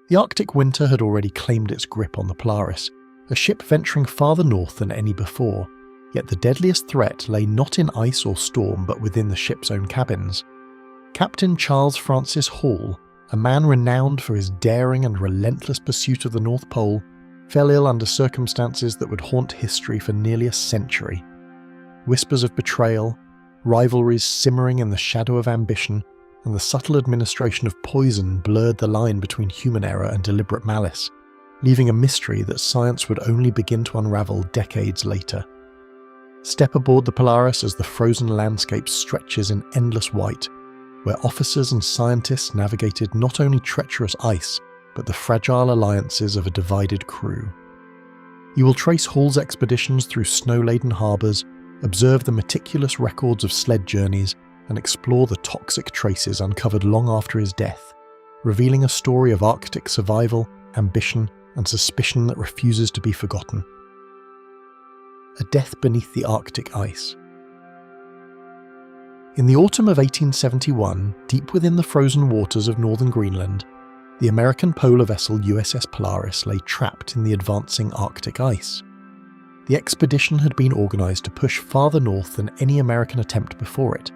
The Arctic winter had already claimed its grip on the Polaris, a ship venturing farther north than any before, yet the deadliest threat lay not in ice or storm but within the ship's own cabins. Captain Charles Francis Hall, a man renowned for his daring and relentless pursuit of the North Pole, fell ill under circumstances that would haunt history for nearly a century. Whispers of betrayal, rivalries simmering in the shadow of ambition, and the subtle administration of poison blurred the line between human error and deliberate malice, leaving a mystery that science would only begin to unravel decades later. Step aboard the Polaris as the frozen landscape stretches in endless white, where officers and scientists navigated not only treacherous ice, but the fragile alliances of a divided crew. You will trace Hall's expeditions through snow-laden harbours, observe the meticulous records of sled journeys, and explore the toxic traces uncovered long after his death, revealing a story of Arctic survival, ambition, and suspicion that refuses to be forgotten. A death beneath the Arctic ice. In the autumn of 1871, deep within the frozen waters of northern Greenland, the American polar vessel USS Polaris lay trapped in the advancing Arctic ice. The expedition had been organised to push farther north than any American attempt before it,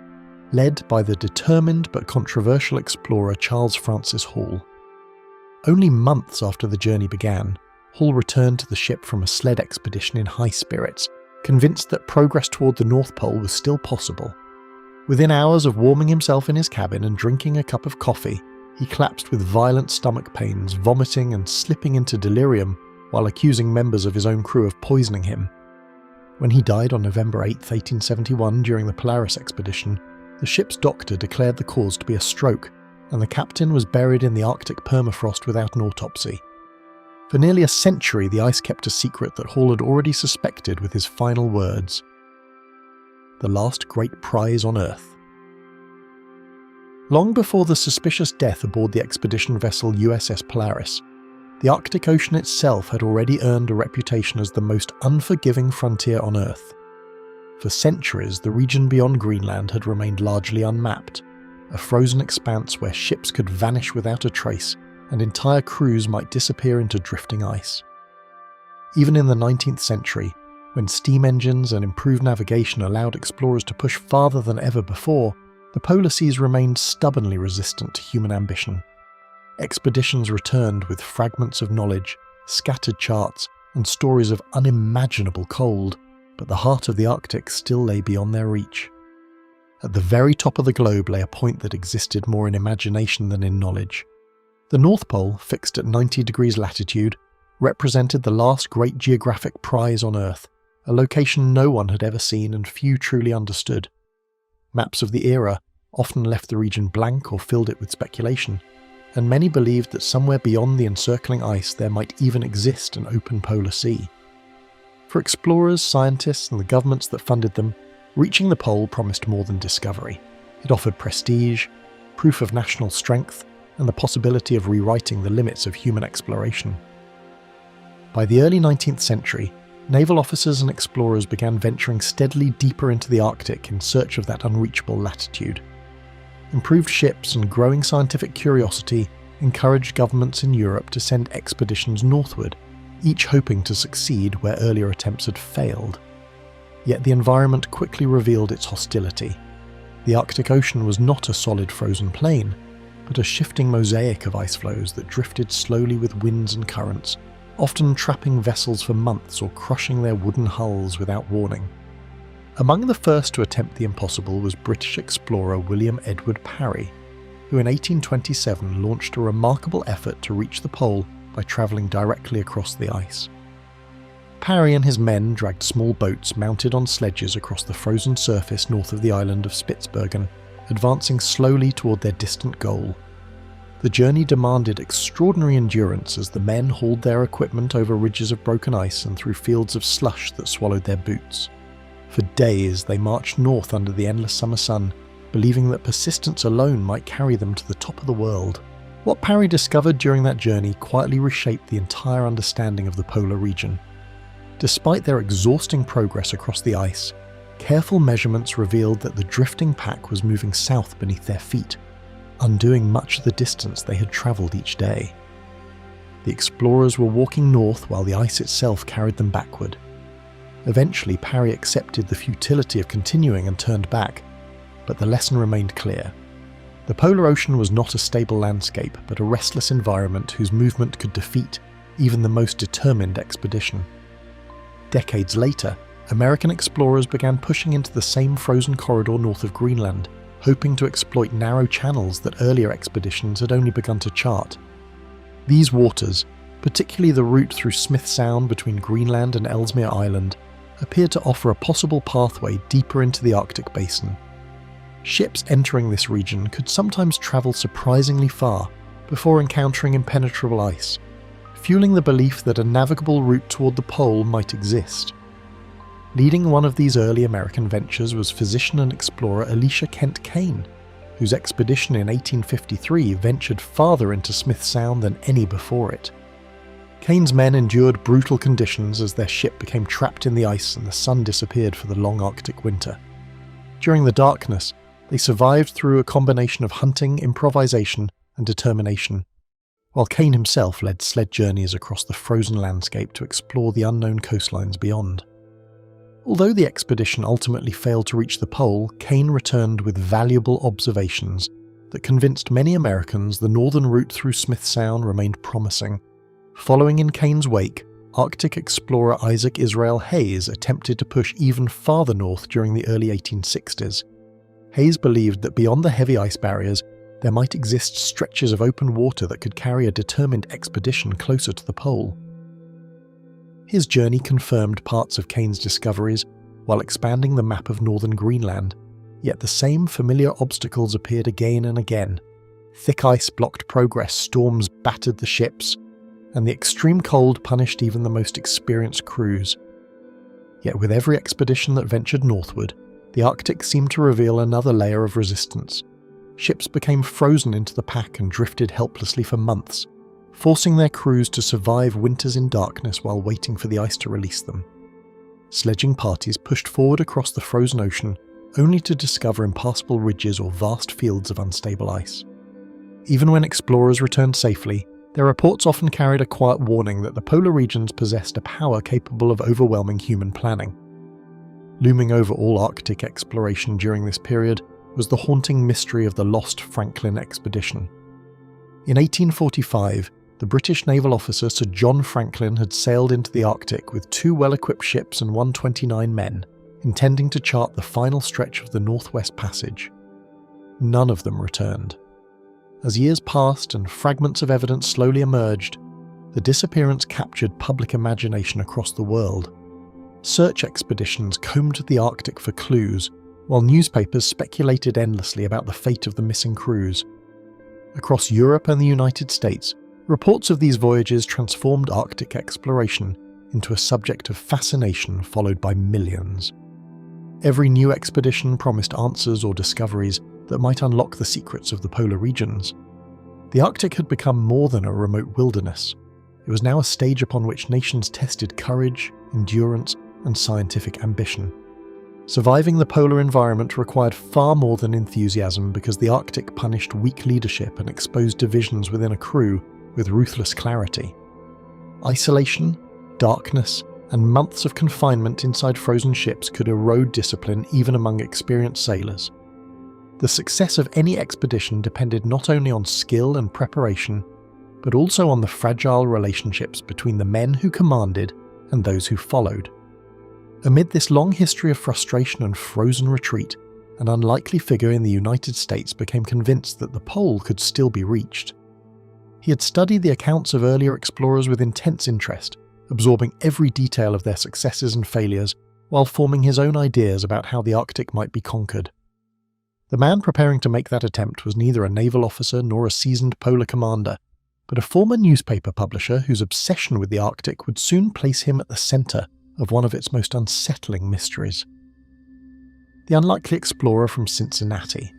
led by the determined but controversial explorer Charles Francis Hall. Only months after the journey began, Hall returned to the ship from a sled expedition in high spirits, convinced that progress toward the North Pole was still possible. Within hours of warming himself in his cabin and drinking a cup of coffee, he collapsed with violent stomach pains, vomiting and slipping into delirium while accusing members of his own crew of poisoning him. When he died on November 8, 1871 during the Polaris expedition, the ship's doctor declared the cause to be a stroke, and the captain was buried in the Arctic permafrost without an autopsy. For nearly a century, the ice kept a secret that Hall had already suspected with his final words: "The last great prize on Earth." Long before the suspicious death aboard the expedition vessel USS Polaris, the Arctic Ocean itself had already earned a reputation as the most unforgiving frontier on Earth. For centuries, the region beyond Greenland had remained largely unmapped, a frozen expanse where ships could vanish without a trace and entire crews might disappear into drifting ice. Even in the 19th century, when steam engines and improved navigation allowed explorers to push farther than ever before, the polar seas remained stubbornly resistant to human ambition. Expeditions returned with fragments of knowledge, scattered charts, and stories of unimaginable cold, but the heart of the Arctic still lay beyond their reach. At the very top of the globe lay a point that existed more in imagination than in knowledge. The North Pole, fixed at 90 degrees latitude, represented the last great geographic prize on Earth, a location no one had ever seen and few truly understood. Maps of the era often left the region blank or filled it with speculation, and many believed that somewhere beyond the encircling ice there might even exist an open polar sea. For explorers, scientists, and the governments that funded them, reaching the pole promised more than discovery. It offered prestige, proof of national strength, and the possibility of rewriting the limits of human exploration. By the early 19th century, naval officers and explorers began venturing steadily deeper into the Arctic in search of that unreachable latitude. Improved ships and growing scientific curiosity encouraged governments in Europe to send expeditions northward, each hoping to succeed where earlier attempts had failed. Yet the environment quickly revealed its hostility. The Arctic Ocean was not a solid frozen plain, but a shifting mosaic of ice floes that drifted slowly with winds and currents, often trapping vessels for months or crushing their wooden hulls without warning. Among the first to attempt the impossible was British explorer William Edward Parry, who in 1827 launched a remarkable effort to reach the pole by travelling directly across the ice. Parry and his men dragged small boats mounted on sledges across the frozen surface north of the island of Spitsbergen, advancing slowly toward their distant goal. The journey demanded extraordinary endurance as the men hauled their equipment over ridges of broken ice and through fields of slush that swallowed their boots. For days they marched north under the endless summer sun, believing that persistence alone might carry them to the top of the world. What Parry discovered during that journey quietly reshaped the entire understanding of the polar region. Despite their exhausting progress across the ice, careful measurements revealed that the drifting pack was moving south beneath their feet, undoing much of the distance they had travelled each day. The explorers were walking north while the ice itself carried them backward. Eventually, Parry accepted the futility of continuing and turned back, but the lesson remained clear. The polar ocean was not a stable landscape, but a restless environment whose movement could defeat even the most determined expedition. Decades later, American explorers began pushing into the same frozen corridor north of Greenland, hoping to exploit narrow channels that earlier expeditions had only begun to chart. These waters, particularly the route through Smith Sound between Greenland and Ellesmere Island, appeared to offer a possible pathway deeper into the Arctic basin. Ships entering this region could sometimes travel surprisingly far before encountering impenetrable ice, fueling the belief that a navigable route toward the pole might exist. Leading one of these early American ventures was physician and explorer Elisha Kent Kane, whose expedition in 1853 ventured farther into Smith Sound than any before it. Kane's men endured brutal conditions as their ship became trapped in the ice and the sun disappeared for the long Arctic winter. During the darkness, they survived through a combination of hunting, improvisation, and determination, while Kane himself led sled journeys across the frozen landscape to explore the unknown coastlines beyond. Although the expedition ultimately failed to reach the pole, Kane returned with valuable observations that convinced many Americans the northern route through Smith Sound remained promising. Following in Kane's wake, Arctic explorer Isaac Israel Hayes attempted to push even farther north during the early 1860s. Hayes believed that beyond the heavy ice barriers, there might exist stretches of open water that could carry a determined expedition closer to the pole. His journey confirmed parts of Kane's discoveries while expanding the map of northern Greenland, yet the same familiar obstacles appeared again and again. Thick ice blocked progress, storms battered the ships, and the extreme cold punished even the most experienced crews. Yet with every expedition that ventured northward, the Arctic seemed to reveal another layer of resistance. Ships became frozen into the pack and drifted helplessly for months, forcing their crews to survive winters in darkness while waiting for the ice to release them. Sledging parties pushed forward across the frozen ocean, only to discover impassable ridges or vast fields of unstable ice. Even when explorers returned safely, their reports often carried a quiet warning that the polar regions possessed a power capable of overwhelming human planning. Looming over all Arctic exploration during this period was the haunting mystery of the lost Franklin expedition. In 1845, the British naval officer Sir John Franklin had sailed into the Arctic with 2 well-equipped ships and 129 men, intending to chart the final stretch of the Northwest Passage. None of them returned. As years passed and fragments of evidence slowly emerged, the disappearance captured public imagination across the world. Search expeditions combed the Arctic for clues, while newspapers speculated endlessly about the fate of the missing crews. Across Europe and the United States, reports of these voyages transformed Arctic exploration into a subject of fascination followed by millions. Every new expedition promised answers or discoveries that might unlock the secrets of the polar regions. The Arctic had become more than a remote wilderness. It was now a stage upon which nations tested courage, endurance, and scientific ambition. Surviving the polar environment required far more than enthusiasm because the Arctic punished weak leadership and exposed divisions within a crew with ruthless clarity. Isolation, darkness, and months of confinement inside frozen ships could erode discipline even among experienced sailors. The success of any expedition depended not only on skill and preparation, but also on the fragile relationships between the men who commanded and those who followed. Amid this long history of frustration and frozen retreat, an unlikely figure in the United States became convinced that the pole could still be reached. He had studied the accounts of earlier explorers with intense interest, absorbing every detail of their successes and failures, while forming his own ideas about how the Arctic might be conquered. The man preparing to make that attempt was neither a naval officer nor a seasoned polar commander, but a former newspaper publisher whose obsession with the Arctic would soon place him at the centre of one of its most unsettling mysteries. The unlikely explorer from Cincinnati.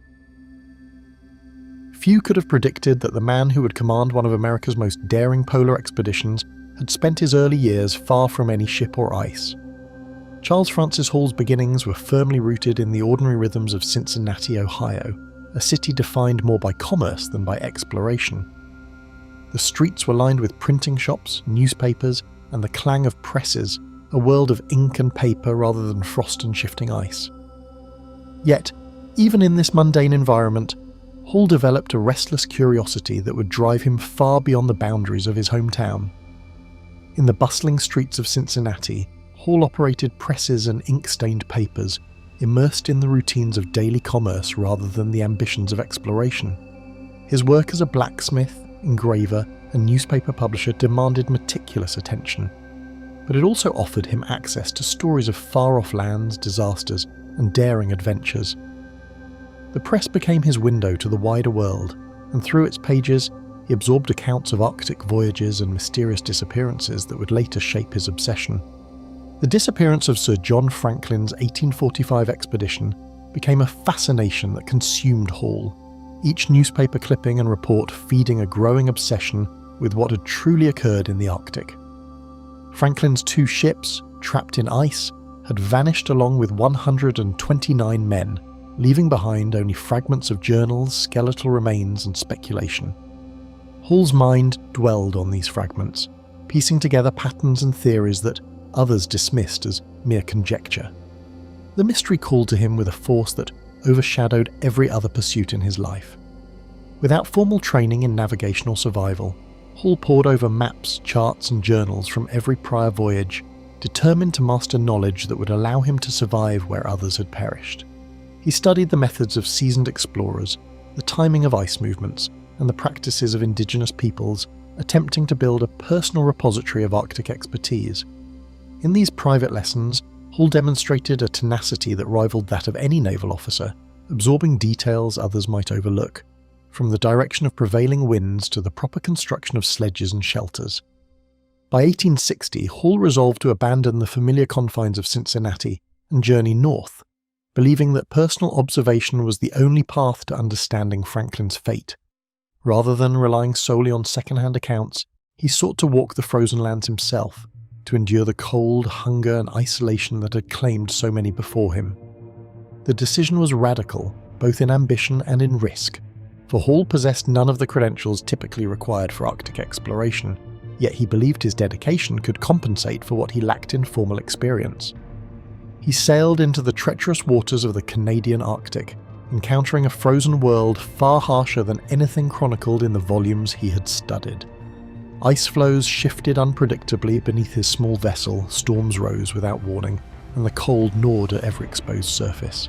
Few could have predicted that the man who would command one of America's most daring polar expeditions had spent his early years far from any ship or ice. Charles Francis Hall's beginnings were firmly rooted in the ordinary rhythms of Cincinnati, Ohio, a city defined more by commerce than by exploration. The streets were lined with printing shops, newspapers, and the clang of presses, a world of ink and paper rather than frost and shifting ice. Yet, even in this mundane environment, Hall developed a restless curiosity that would drive him far beyond the boundaries of his hometown. In the bustling streets of Cincinnati, Hall operated presses and ink-stained papers, immersed in the routines of daily commerce rather than the ambitions of exploration. His work as a blacksmith, engraver, and newspaper publisher demanded meticulous attention, but it also offered him access to stories of far-off lands, disasters, and daring adventures. The press became his window to the wider world, and through its pages, he absorbed accounts of Arctic voyages and mysterious disappearances that would later shape his obsession. The disappearance of Sir John Franklin's 1845 expedition became a fascination that consumed Hall, each newspaper clipping and report feeding a growing obsession with what had truly occurred in the Arctic. Franklin's 2 ships, trapped in ice, had vanished along with 129 men, leaving behind only fragments of journals, skeletal remains, and speculation. Hall's mind dwelled on these fragments, piecing together patterns and theories that others dismissed as mere conjecture. The mystery called to him with a force that overshadowed every other pursuit in his life. Without formal training in navigation or survival, Hall pored over maps, charts, and journals from every prior voyage, determined to master knowledge that would allow him to survive where others had perished. He studied the methods of seasoned explorers, the timing of ice movements, and the practices of indigenous peoples, attempting to build a personal repository of Arctic expertise. In these private lessons, Hall demonstrated a tenacity that rivaled that of any naval officer, absorbing details others might overlook, from the direction of prevailing winds to the proper construction of sledges and shelters. By 1860, Hall resolved to abandon the familiar confines of Cincinnati and journey north, believing that personal observation was the only path to understanding Franklin's fate. Rather than relying solely on second-hand accounts, he sought to walk the frozen lands himself, to endure the cold, hunger, and isolation that had claimed so many before him. The decision was radical, both in ambition and in risk, for Hall possessed none of the credentials typically required for Arctic exploration, yet he believed his dedication could compensate for what he lacked in formal experience. He sailed into the treacherous waters of the Canadian Arctic, encountering a frozen world far harsher than anything chronicled in the volumes he had studied. Ice floes shifted unpredictably beneath his small vessel, storms rose without warning, and the cold gnawed at every exposed surface.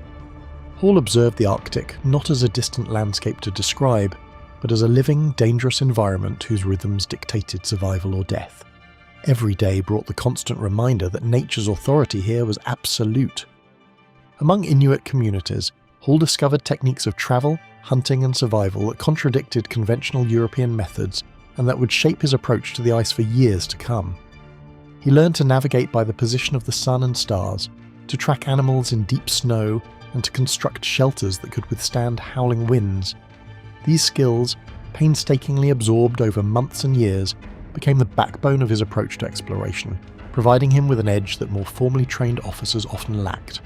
Hall observed the Arctic not as a distant landscape to describe, but as a living, dangerous environment whose rhythms dictated survival or death. Every day brought the constant reminder that nature's authority here was absolute. Among Inuit communities, Hall discovered techniques of travel, hunting, and survival that contradicted conventional European methods and that would shape his approach to the ice for years to come. He learned to navigate by the position of the sun and stars, to track animals in deep snow, and to construct shelters that could withstand howling winds. These skills, painstakingly absorbed over months and years, became the backbone of his approach to exploration, providing him with an edge that more formally trained officers often lacked.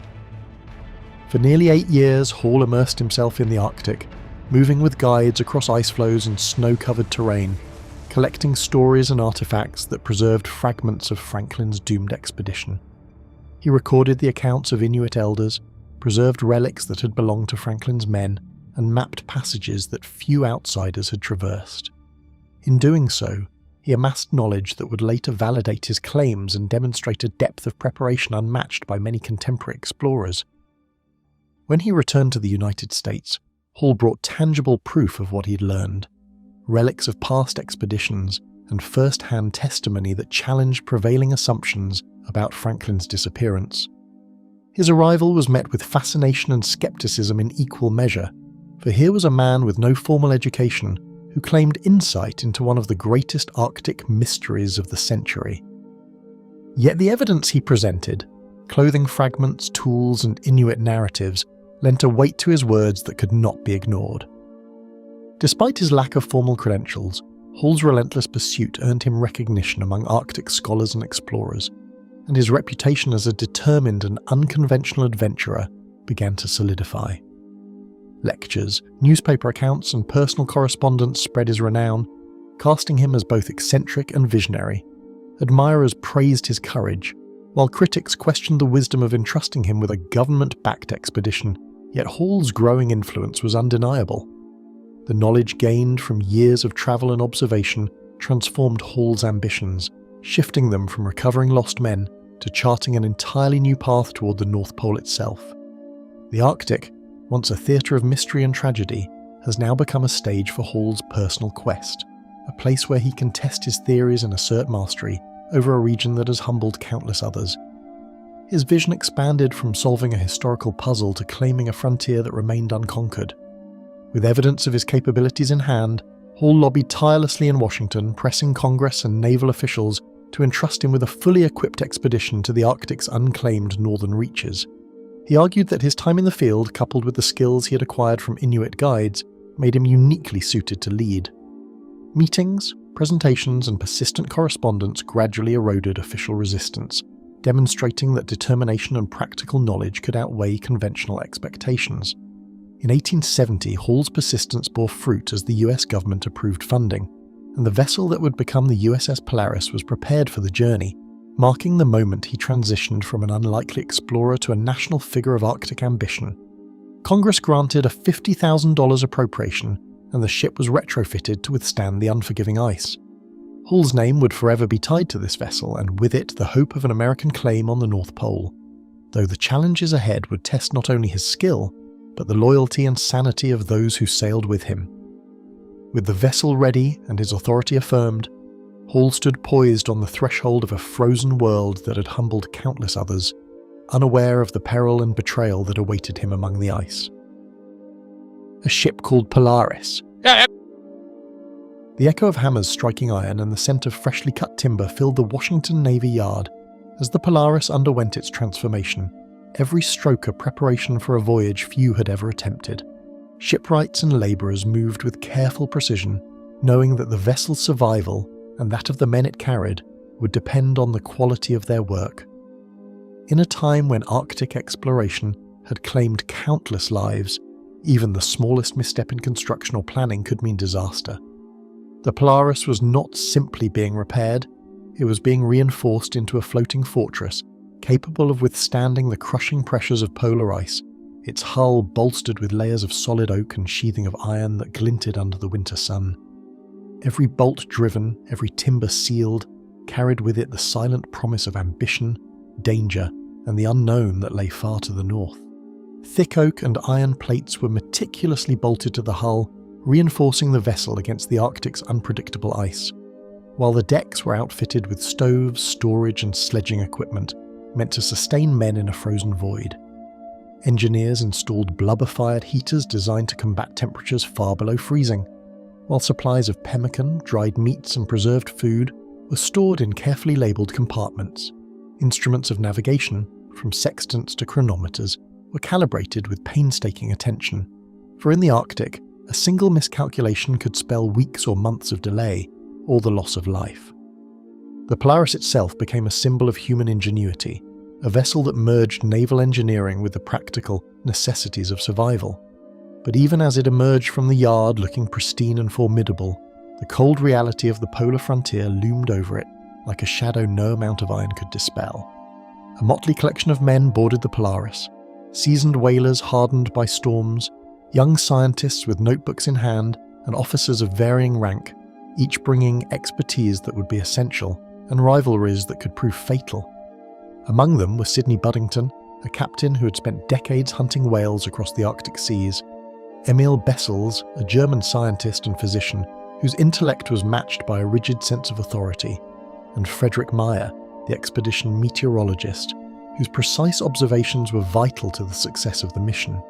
For nearly 8 years, Hall immersed himself in the Arctic, moving with guides across ice floes and snow-covered terrain, collecting stories and artifacts that preserved fragments of Franklin's doomed expedition. He recorded the accounts of Inuit elders, preserved relics that had belonged to Franklin's men, and mapped passages that few outsiders had traversed. In doing so, he amassed knowledge that would later validate his claims and demonstrate a depth of preparation unmatched by many contemporary explorers. When he returned to the United States, Hall brought tangible proof of what he'd learned, relics of past expeditions and first-hand testimony that challenged prevailing assumptions about Franklin's disappearance. His arrival was met with fascination and skepticism in equal measure, for here was a man with no formal education who claimed insight into one of the greatest Arctic mysteries of the century. Yet the evidence he presented, clothing fragments, tools, and Inuit narratives, lent a weight to his words that could not be ignored. Despite his lack of formal credentials, Hall's relentless pursuit earned him recognition among Arctic scholars and explorers, and his reputation as a determined and unconventional adventurer began to solidify. Lectures, newspaper accounts, and personal correspondence spread his renown, casting him as both eccentric and visionary. Admirers praised his courage, while critics questioned the wisdom of entrusting him with a government-backed expedition, yet Hall's growing influence was undeniable. The knowledge gained from years of travel and observation transformed Hall's ambitions, shifting them from recovering lost men to charting an entirely new path toward the North Pole itself. The Arctic, once a theatre of mystery and tragedy, has now become a stage for Hall's personal quest, a place where he can test his theories and assert mastery over a region that has humbled countless others. His vision expanded from solving a historical puzzle to claiming a frontier that remained unconquered. With evidence of his capabilities in hand, Hall lobbied tirelessly in Washington, pressing Congress and naval officials to entrust him with a fully equipped expedition to the Arctic's unclaimed northern reaches. He argued that his time in the field, coupled with the skills he had acquired from Inuit guides, made him uniquely suited to lead. Meetings, presentations, and persistent correspondence gradually eroded official resistance, demonstrating that determination and practical knowledge could outweigh conventional expectations. In 1870, Hall's persistence bore fruit as the US government approved funding, and the vessel that would become the USS Polaris was prepared for the journey, marking the moment he transitioned from an unlikely explorer to a national figure of Arctic ambition. Congress granted a $50,000 appropriation, and the ship was retrofitted to withstand the unforgiving ice. Hall's name would forever be tied to this vessel, and with it the hope of an American claim on the North Pole, though the challenges ahead would test not only his skill, but the loyalty and sanity of those who sailed with him. With the vessel ready and his authority affirmed, Hall stood poised on the threshold of a frozen world that had humbled countless others, unaware of the peril and betrayal that awaited him among the ice. A ship called Polaris. The echo of hammers striking iron and the scent of freshly cut timber filled the Washington Navy Yard. As the Polaris underwent its transformation, every stroke a preparation for a voyage few had ever attempted. Shipwrights and labourers moved with careful precision, knowing that the vessel's survival, and that of the men it carried, would depend on the quality of their work. In a time when Arctic exploration had claimed countless lives, even the smallest misstep in construction or planning could mean disaster. The Polaris was not simply being repaired, it was being reinforced into a floating fortress capable of withstanding the crushing pressures of polar ice, its hull bolstered with layers of solid oak and sheathing of iron that glinted under the winter sun. Every bolt driven, every timber sealed, carried with it the silent promise of ambition, danger, and the unknown that lay far to the north. Thick oak and iron plates were meticulously bolted to the hull, reinforcing the vessel against the Arctic's unpredictable ice, while the decks were outfitted with stoves, storage, and sledging equipment meant to sustain men in a frozen void. Engineers installed blubber-fired heaters designed to combat temperatures far below freezing, while supplies of pemmican, dried meats, and preserved food were stored in carefully labelled compartments. Instruments of navigation, from sextants to chronometers, were calibrated with painstaking attention, for in the Arctic, a single miscalculation could spell weeks or months of delay, or the loss of life. The Polaris itself became a symbol of human ingenuity, a vessel that merged naval engineering with the practical necessities of survival. But even as it emerged from the yard looking pristine and formidable, the cold reality of the polar frontier loomed over it like a shadow no amount of iron could dispel. A motley collection of men boarded the Polaris, seasoned whalers hardened by storms, young scientists with notebooks in hand, and officers of varying rank, each bringing expertise that would be essential and rivalries that could prove fatal. Among them was Sidney Buddington, a captain who had spent decades hunting whales across the Arctic seas, Emil Bessels, a German scientist and physician whose intellect was matched by a rigid sense of authority, and Frederick Meyer, the expedition meteorologist, whose precise observations were vital to the success of the mission.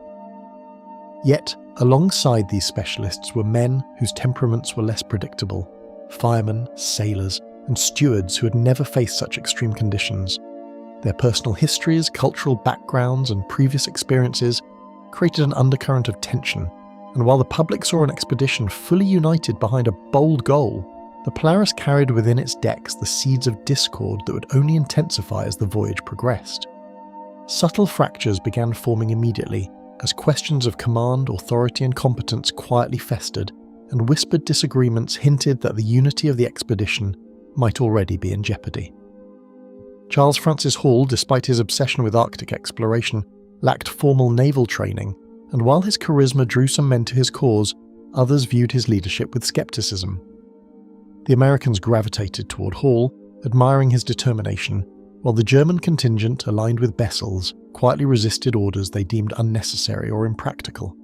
Yet, alongside these specialists were men whose temperaments were less predictable, firemen, sailors, and stewards who had never faced such extreme conditions. Their personal histories, cultural backgrounds, and previous experiences created an undercurrent of tension, and while the public saw an expedition fully united behind a bold goal, the Polaris carried within its decks the seeds of discord that would only intensify as the voyage progressed. Subtle fractures began forming immediately as questions of command, authority, and competence quietly festered, and whispered disagreements hinted that the unity of the expedition might already be in jeopardy. Charles Francis Hall, despite his obsession with Arctic exploration, lacked formal naval training, and while his charisma drew some men to his cause, others viewed his leadership with skepticism. The Americans gravitated toward Hall, admiring his determination, while the German contingent, aligned with Bessel's, quietly resisted orders they deemed unnecessary or impractical.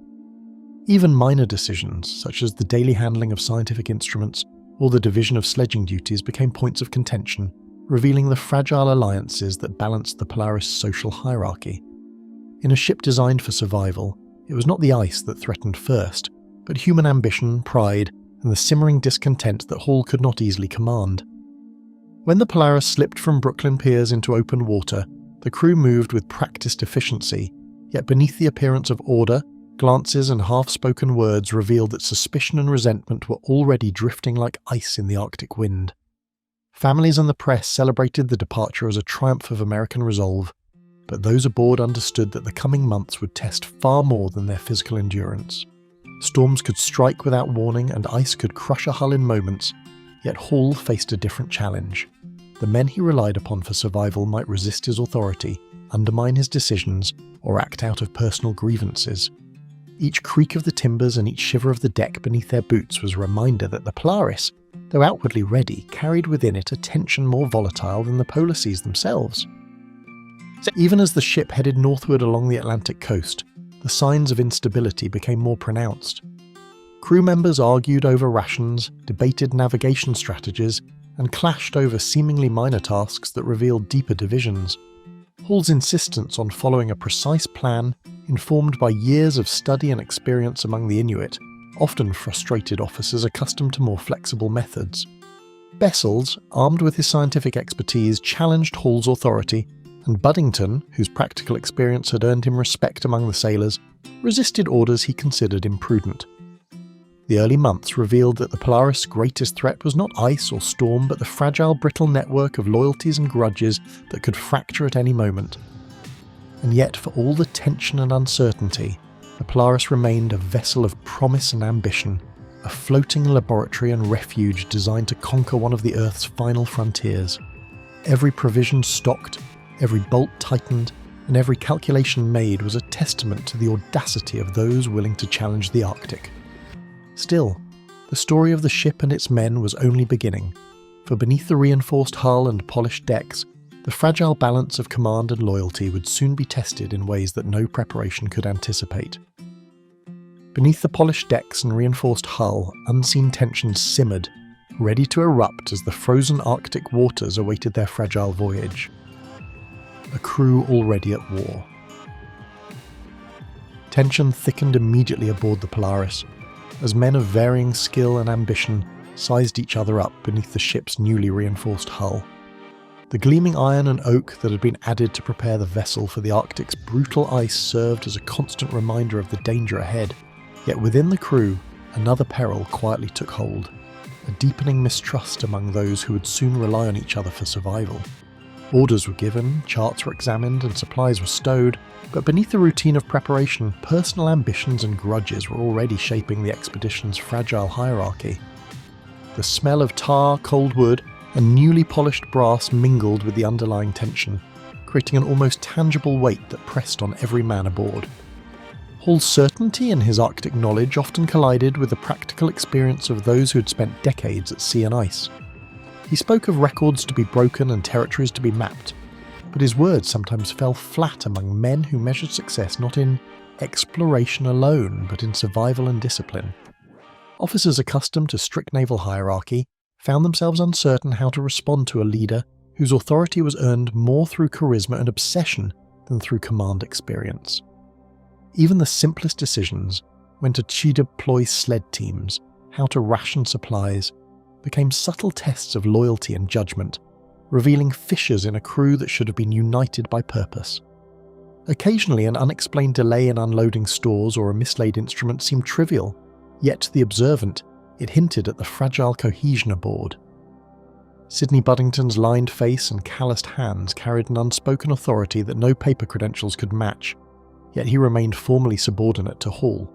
Even minor decisions, such as the daily handling of scientific instruments or the division of sledging duties, became points of contention, revealing the fragile alliances that balanced the Polaris social hierarchy. In a ship designed for survival, it was not the ice that threatened first, but human ambition, pride, and the simmering discontent that Hall could not easily command. When the Polaris slipped from Brooklyn piers into open water, the crew moved with practiced efficiency, yet beneath the appearance of order, glances and half-spoken words revealed that suspicion and resentment were already drifting like ice in the Arctic wind. Families and the press celebrated the departure as a triumph of American resolve, but those aboard understood that the coming months would test far more than their physical endurance. Storms could strike without warning and ice could crush a hull in moments, yet Hall faced a different challenge. The men he relied upon for survival might resist his authority, undermine his decisions, or act out of personal grievances. Each creak of the timbers and each shiver of the deck beneath their boots was a reminder that the Polaris, though outwardly ready, carried within it a tension more volatile than the polar seas themselves. Even as the ship headed northward along the Atlantic coast, the signs of instability became more pronounced. Crew members argued over rations, debated navigation strategies, and clashed over seemingly minor tasks that revealed deeper divisions. Hall's insistence on following a precise plan, informed by years of study and experience among the Inuit, often frustrated officers accustomed to more flexible methods. Bessel's, armed with his scientific expertise, challenged Hall's authority, and Buddington, whose practical experience had earned him respect among the sailors, resisted orders he considered imprudent. The early months revealed that the Polaris' greatest threat was not ice or storm, but the fragile, brittle network of loyalties and grudges that could fracture at any moment. And yet, for all the tension and uncertainty, the Polaris remained a vessel of promise and ambition, a floating laboratory and refuge designed to conquer one of the Earth's final frontiers. Every provision stocked, every bolt tightened, and every calculation made was a testament to the audacity of those willing to challenge the Arctic. Still, the story of the ship and its men was only beginning, for beneath the reinforced hull and polished decks, the fragile balance of command and loyalty would soon be tested in ways that no preparation could anticipate. Beneath the polished decks and reinforced hull, unseen tensions simmered, ready to erupt as the frozen Arctic waters awaited their fragile voyage. A crew already at war. Tension thickened immediately aboard the Polaris, as men of varying skill and ambition sized each other up beneath the ship's newly reinforced hull. The gleaming iron and oak that had been added to prepare the vessel for the Arctic's brutal ice served as a constant reminder of the danger ahead, yet within the crew, another peril quietly took hold, a deepening mistrust among those who would soon rely on each other for survival. Orders were given, charts were examined, and supplies were stowed, but beneath the routine of preparation, personal ambitions and grudges were already shaping the expedition's fragile hierarchy. The smell of tar, cold wood, and newly polished brass mingled with the underlying tension, creating an almost tangible weight that pressed on every man aboard. Hall's certainty in his Arctic knowledge often collided with the practical experience of those who had spent decades at sea and ice. He spoke of records to be broken and territories to be mapped, but his words sometimes fell flat among men who measured success not in exploration alone, but in survival and discipline. Officers accustomed to strict naval hierarchy found themselves uncertain how to respond to a leader whose authority was earned more through charisma and obsession than through command experience. Even the simplest decisions, when to deploy sled teams, how to ration supplies, became subtle tests of loyalty and judgment, revealing fissures in a crew that should have been united by purpose. Occasionally, an unexplained delay in unloading stores or a mislaid instrument seemed trivial, yet to the observant, it hinted at the fragile cohesion aboard. Sidney Buddington's lined face and calloused hands carried an unspoken authority that no paper credentials could match, yet he remained formally subordinate to Hall.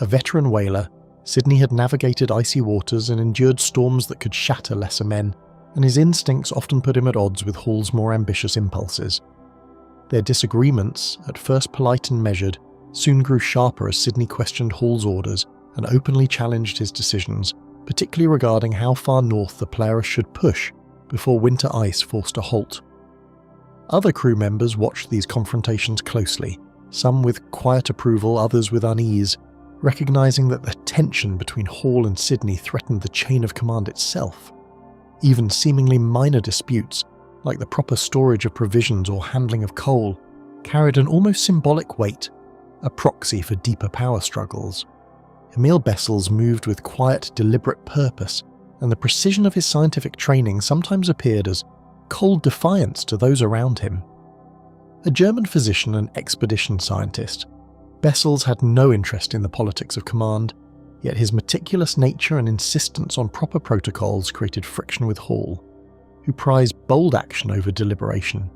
A veteran whaler, Sidney had navigated icy waters and endured storms that could shatter lesser men, and his instincts often put him at odds with Hall's more ambitious impulses. Their disagreements, at first polite and measured, soon grew sharper as Sidney questioned Hall's orders and openly challenged his decisions, particularly regarding how far north the Polaris should push before winter ice forced a halt. Other crew members watched these confrontations closely, some with quiet approval, others with unease, recognizing that the tension between Hall and Sidney threatened the chain of command itself. Even seemingly minor disputes, like the proper storage of provisions or handling of coal, carried an almost symbolic weight, a proxy for deeper power struggles. Emil Bessel's moved with quiet, deliberate purpose, and the precision of his scientific training sometimes appeared as cold defiance to those around him. A German physician and expedition scientist, Bessels had no interest in the politics of command, yet his meticulous nature and insistence on proper protocols created friction with Hall, who prized bold action over deliberation.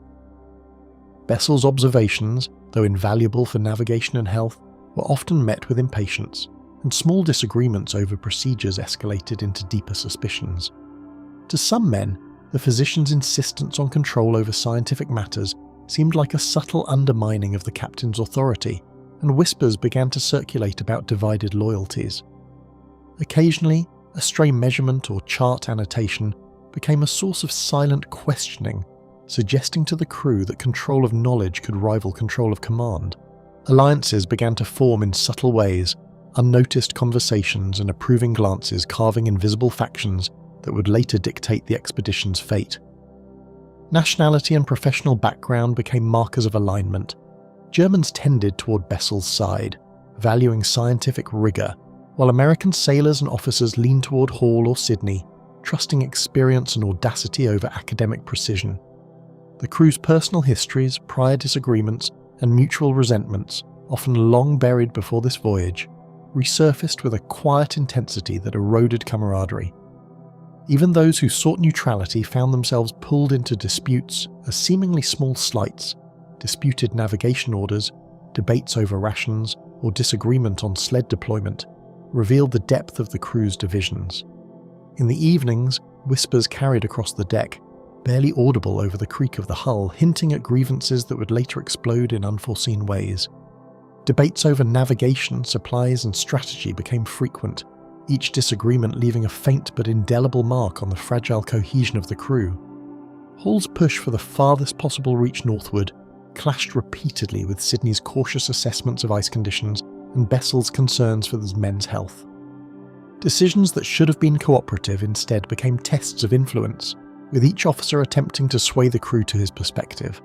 Bessel's observations, though invaluable for navigation and health, were often met with impatience, and small disagreements over procedures escalated into deeper suspicions. To some men, the physician's insistence on control over scientific matters seemed like a subtle undermining of the captain's authority, and whispers began to circulate about divided loyalties. Occasionally, a stray measurement or chart annotation became a source of silent questioning, suggesting to the crew that control of knowledge could rival control of command. Alliances began to form in subtle ways, unnoticed conversations and approving glances carving invisible factions that would later dictate the expedition's fate. Nationality and professional background became markers of alignment. Germans tended toward Bessel's side, valuing scientific rigor, while American sailors and officers leaned toward Hall or Sidney, trusting experience and audacity over academic precision. The crew's personal histories, prior disagreements, and mutual resentments, often long buried before this voyage, resurfaced with a quiet intensity that eroded camaraderie. Even those who sought neutrality found themselves pulled into disputes as seemingly small slights, disputed navigation orders, debates over rations, or disagreement on sled deployment, revealed the depth of the crew's divisions. In the evenings, whispers carried across the deck, barely audible over the creak of the hull, hinting at grievances that would later explode in unforeseen ways. Debates over navigation, supplies, and strategy became frequent, each disagreement leaving a faint but indelible mark on the fragile cohesion of the crew. Hall's push for the farthest possible reach northward clashed repeatedly with Sidney's cautious assessments of ice conditions and Bessel's concerns for his men's health. Decisions that should have been cooperative instead became tests of influence, with each officer attempting to sway the crew to his perspective.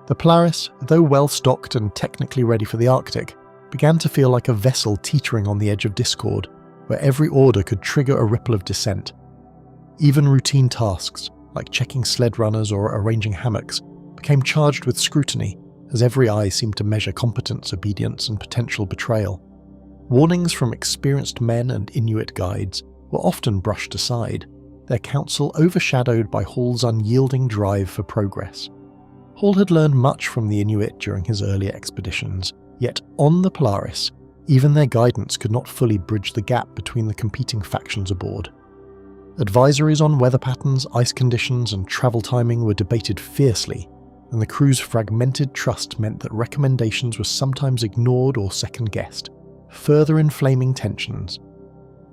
The Polaris, though well-stocked and technically ready for the Arctic, began to feel like a vessel teetering on the edge of discord, where every order could trigger a ripple of dissent. Even routine tasks, like checking sled runners or arranging hammocks, became charged with scrutiny, as every eye seemed to measure competence, obedience, and potential betrayal. Warnings from experienced men and Inuit guides were often brushed aside, their counsel overshadowed by Hall's unyielding drive for progress. Hall had learned much from the Inuit during his earlier expeditions, yet on the Polaris, even their guidance could not fully bridge the gap between the competing factions aboard. Advisories on weather patterns, ice conditions, and travel timing were debated fiercely, and the crew's fragmented trust meant that recommendations were sometimes ignored or second-guessed, further inflaming tensions.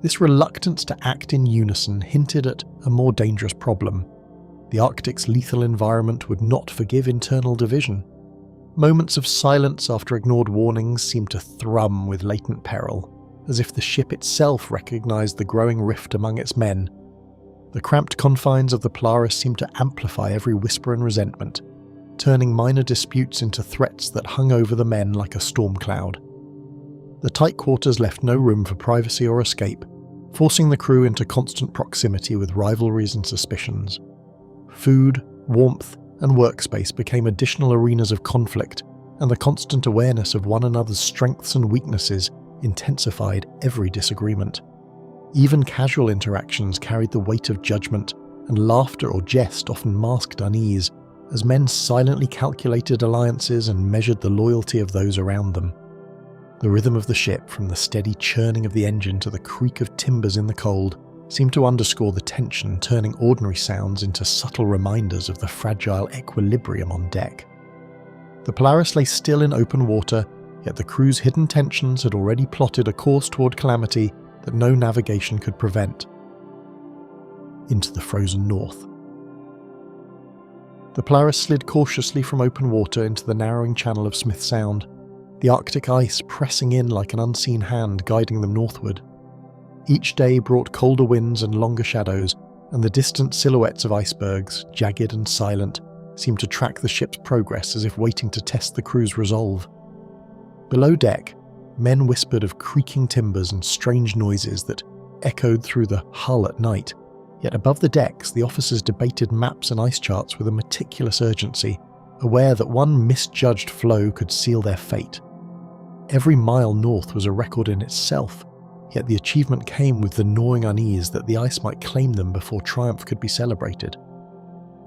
This reluctance to act in unison hinted at a more dangerous problem. The Arctic's lethal environment would not forgive internal division. Moments of silence after ignored warnings seemed to thrum with latent peril, as if the ship itself recognized the growing rift among its men. The cramped confines of the Polaris seemed to amplify every whisper and resentment, turning minor disputes into threats that hung over the men like a storm cloud. The tight quarters left no room for privacy or escape, forcing the crew into constant proximity with rivalries and suspicions. Food, warmth, and workspace became additional arenas of conflict, and the constant awareness of one another's strengths and weaknesses intensified every disagreement. Even casual interactions carried the weight of judgment, and laughter or jest often masked unease, as men silently calculated alliances and measured the loyalty of those around them. The rhythm of the ship, from the steady churning of the engine to the creak of timbers in the cold, seemed to underscore the tension, turning ordinary sounds into subtle reminders of the fragile equilibrium on deck. The Polaris lay still in open water, yet the crew's hidden tensions had already plotted a course toward calamity that no navigation could prevent. Into the frozen north. The Polaris slid cautiously from open water into the narrowing channel of Smith Sound, the Arctic ice pressing in like an unseen hand guiding them northward. Each day brought colder winds and longer shadows, and the distant silhouettes of icebergs, jagged and silent, seemed to track the ship's progress as if waiting to test the crew's resolve. Below deck, men whispered of creaking timbers and strange noises that echoed through the hull at night, yet above the decks the officers debated maps and ice charts with a meticulous urgency, aware that one misjudged floe could seal their fate. Every mile north was a record in itself, yet the achievement came with the gnawing unease that the ice might claim them before triumph could be celebrated.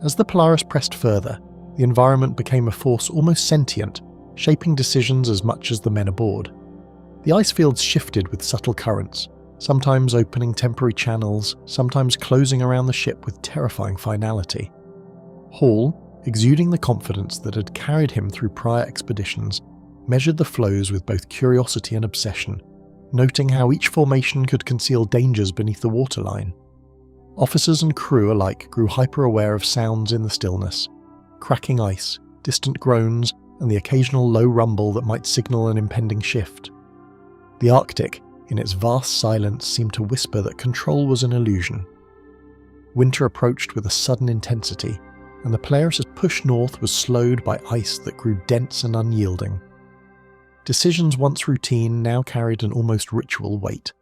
As the Polaris pressed further, the environment became a force almost sentient, shaping decisions as much as the men aboard. The ice fields shifted with subtle currents, sometimes opening temporary channels, sometimes closing around the ship with terrifying finality. Hall, exuding the confidence that had carried him through prior expeditions, measured the floes with both curiosity and obsession, noting how each formation could conceal dangers beneath the waterline. Officers and crew alike grew hyper-aware of sounds in the stillness, cracking ice, distant groans, and the occasional low rumble that might signal an impending shift. The Arctic, in its vast silence, seemed to whisper that control was an illusion. Winter approached with a sudden intensity, and the Polaris' push north was slowed by ice that grew dense and unyielding. Decisions once routine now carried an almost ritual weight.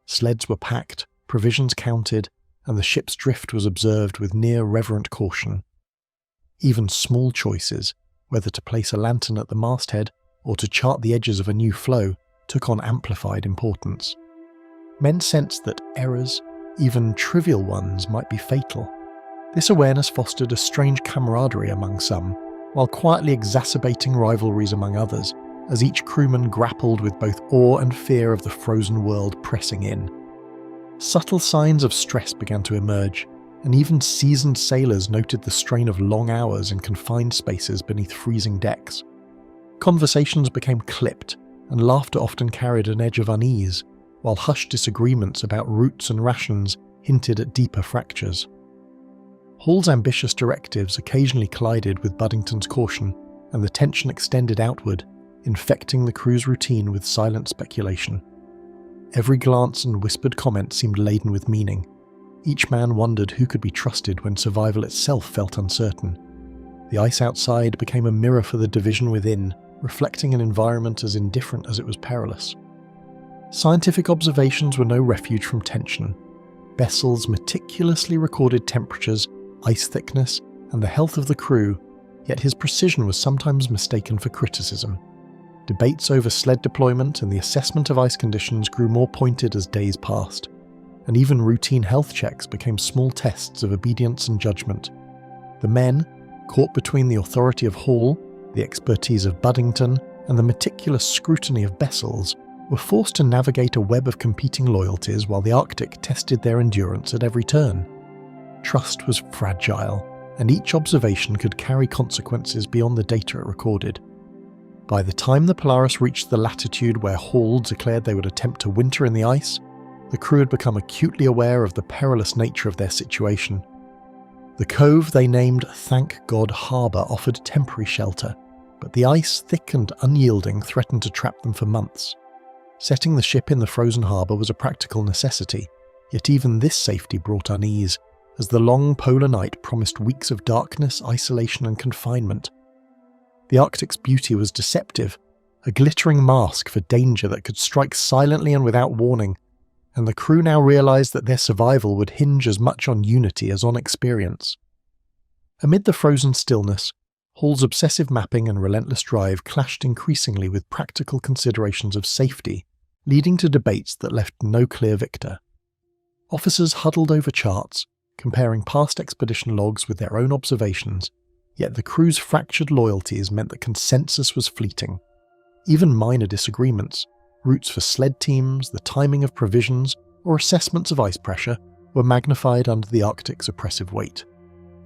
Sleds were packed, provisions counted, and the ship's drift was observed with near reverent caution. Even small choices, whether to place a lantern at the masthead or to chart the edges of a new floe, took on amplified importance. Men sensed that errors, even trivial ones, might be fatal. This awareness fostered a strange camaraderie among some, while quietly exacerbating rivalries among others, as each crewman grappled with both awe and fear of the frozen world pressing in. Subtle signs of stress began to emerge, and even seasoned sailors noted the strain of long hours in confined spaces beneath freezing decks. Conversations became clipped, and laughter often carried an edge of unease, while hushed disagreements about routes and rations hinted at deeper fractures. Hall's ambitious directives occasionally collided with Buddington's caution, and the tension extended outward, infecting the crew's routine with silent speculation. Every glance and whispered comment seemed laden with meaning. Each man wondered who could be trusted when survival itself felt uncertain. The ice outside became a mirror for the division within, reflecting an environment as indifferent as it was perilous. Scientific observations were no refuge from tension. Bessel's meticulously recorded temperatures, ice thickness, and the health of the crew, yet his precision was sometimes mistaken for criticism. Debates over sled deployment and the assessment of ice conditions grew more pointed as days passed, and even routine health checks became small tests of obedience and judgment. The men, caught between the authority of Hall, the expertise of Buddington, and the meticulous scrutiny of Bessels, were forced to navigate a web of competing loyalties while the Arctic tested their endurance at every turn. Trust was fragile, and each observation could carry consequences beyond the data it recorded. By the time the Polaris reached the latitude where Hall declared they would attempt to winter in the ice, the crew had become acutely aware of the perilous nature of their situation. The cove they named Thank God Harbour offered temporary shelter, but the ice, thick and unyielding, threatened to trap them for months. Setting the ship in the frozen harbour was a practical necessity, yet even this safety brought unease, as the long polar night promised weeks of darkness, isolation and confinement. The Arctic's beauty was deceptive, a glittering mask for danger that could strike silently and without warning, and the crew now realized that their survival would hinge as much on unity as on experience. Amid the frozen stillness, Hall's obsessive mapping and relentless drive clashed increasingly with practical considerations of safety, leading to debates that left no clear victor. Officers huddled over charts, comparing past expedition logs with their own observations, yet the crew's fractured loyalties meant that consensus was fleeting. Even minor disagreements, routes for sled teams, the timing of provisions, or assessments of ice pressure were magnified under the Arctic's oppressive weight.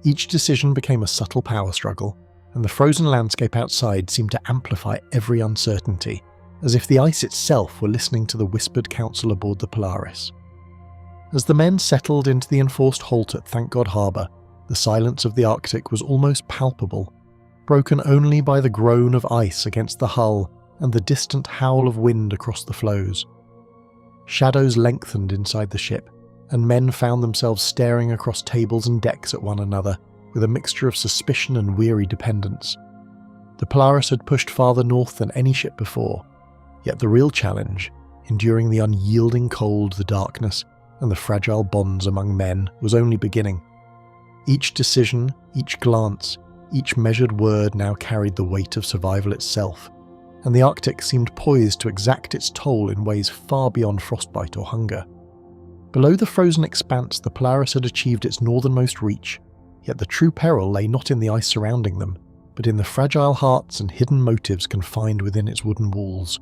Each decision became a subtle power struggle, and the frozen landscape outside seemed to amplify every uncertainty, as if the ice itself were listening to the whispered counsel aboard the Polaris. As the men settled into the enforced halt at Thank God Harbour, the silence of the Arctic was almost palpable, broken only by the groan of ice against the hull and the distant howl of wind across the floes. Shadows lengthened inside the ship, and men found themselves staring across tables and decks at one another with a mixture of suspicion and weary dependence. The Polaris had pushed farther north than any ship before, yet the real challenge, enduring the unyielding cold, the darkness, and the fragile bonds among men, was only beginning. Each decision, each glance, each measured word now carried the weight of survival itself, and the Arctic seemed poised to exact its toll in ways far beyond frostbite or hunger. Below the frozen expanse, the Polaris had achieved its northernmost reach, yet the true peril lay not in the ice surrounding them, but in the fragile hearts and hidden motives confined within its wooden walls.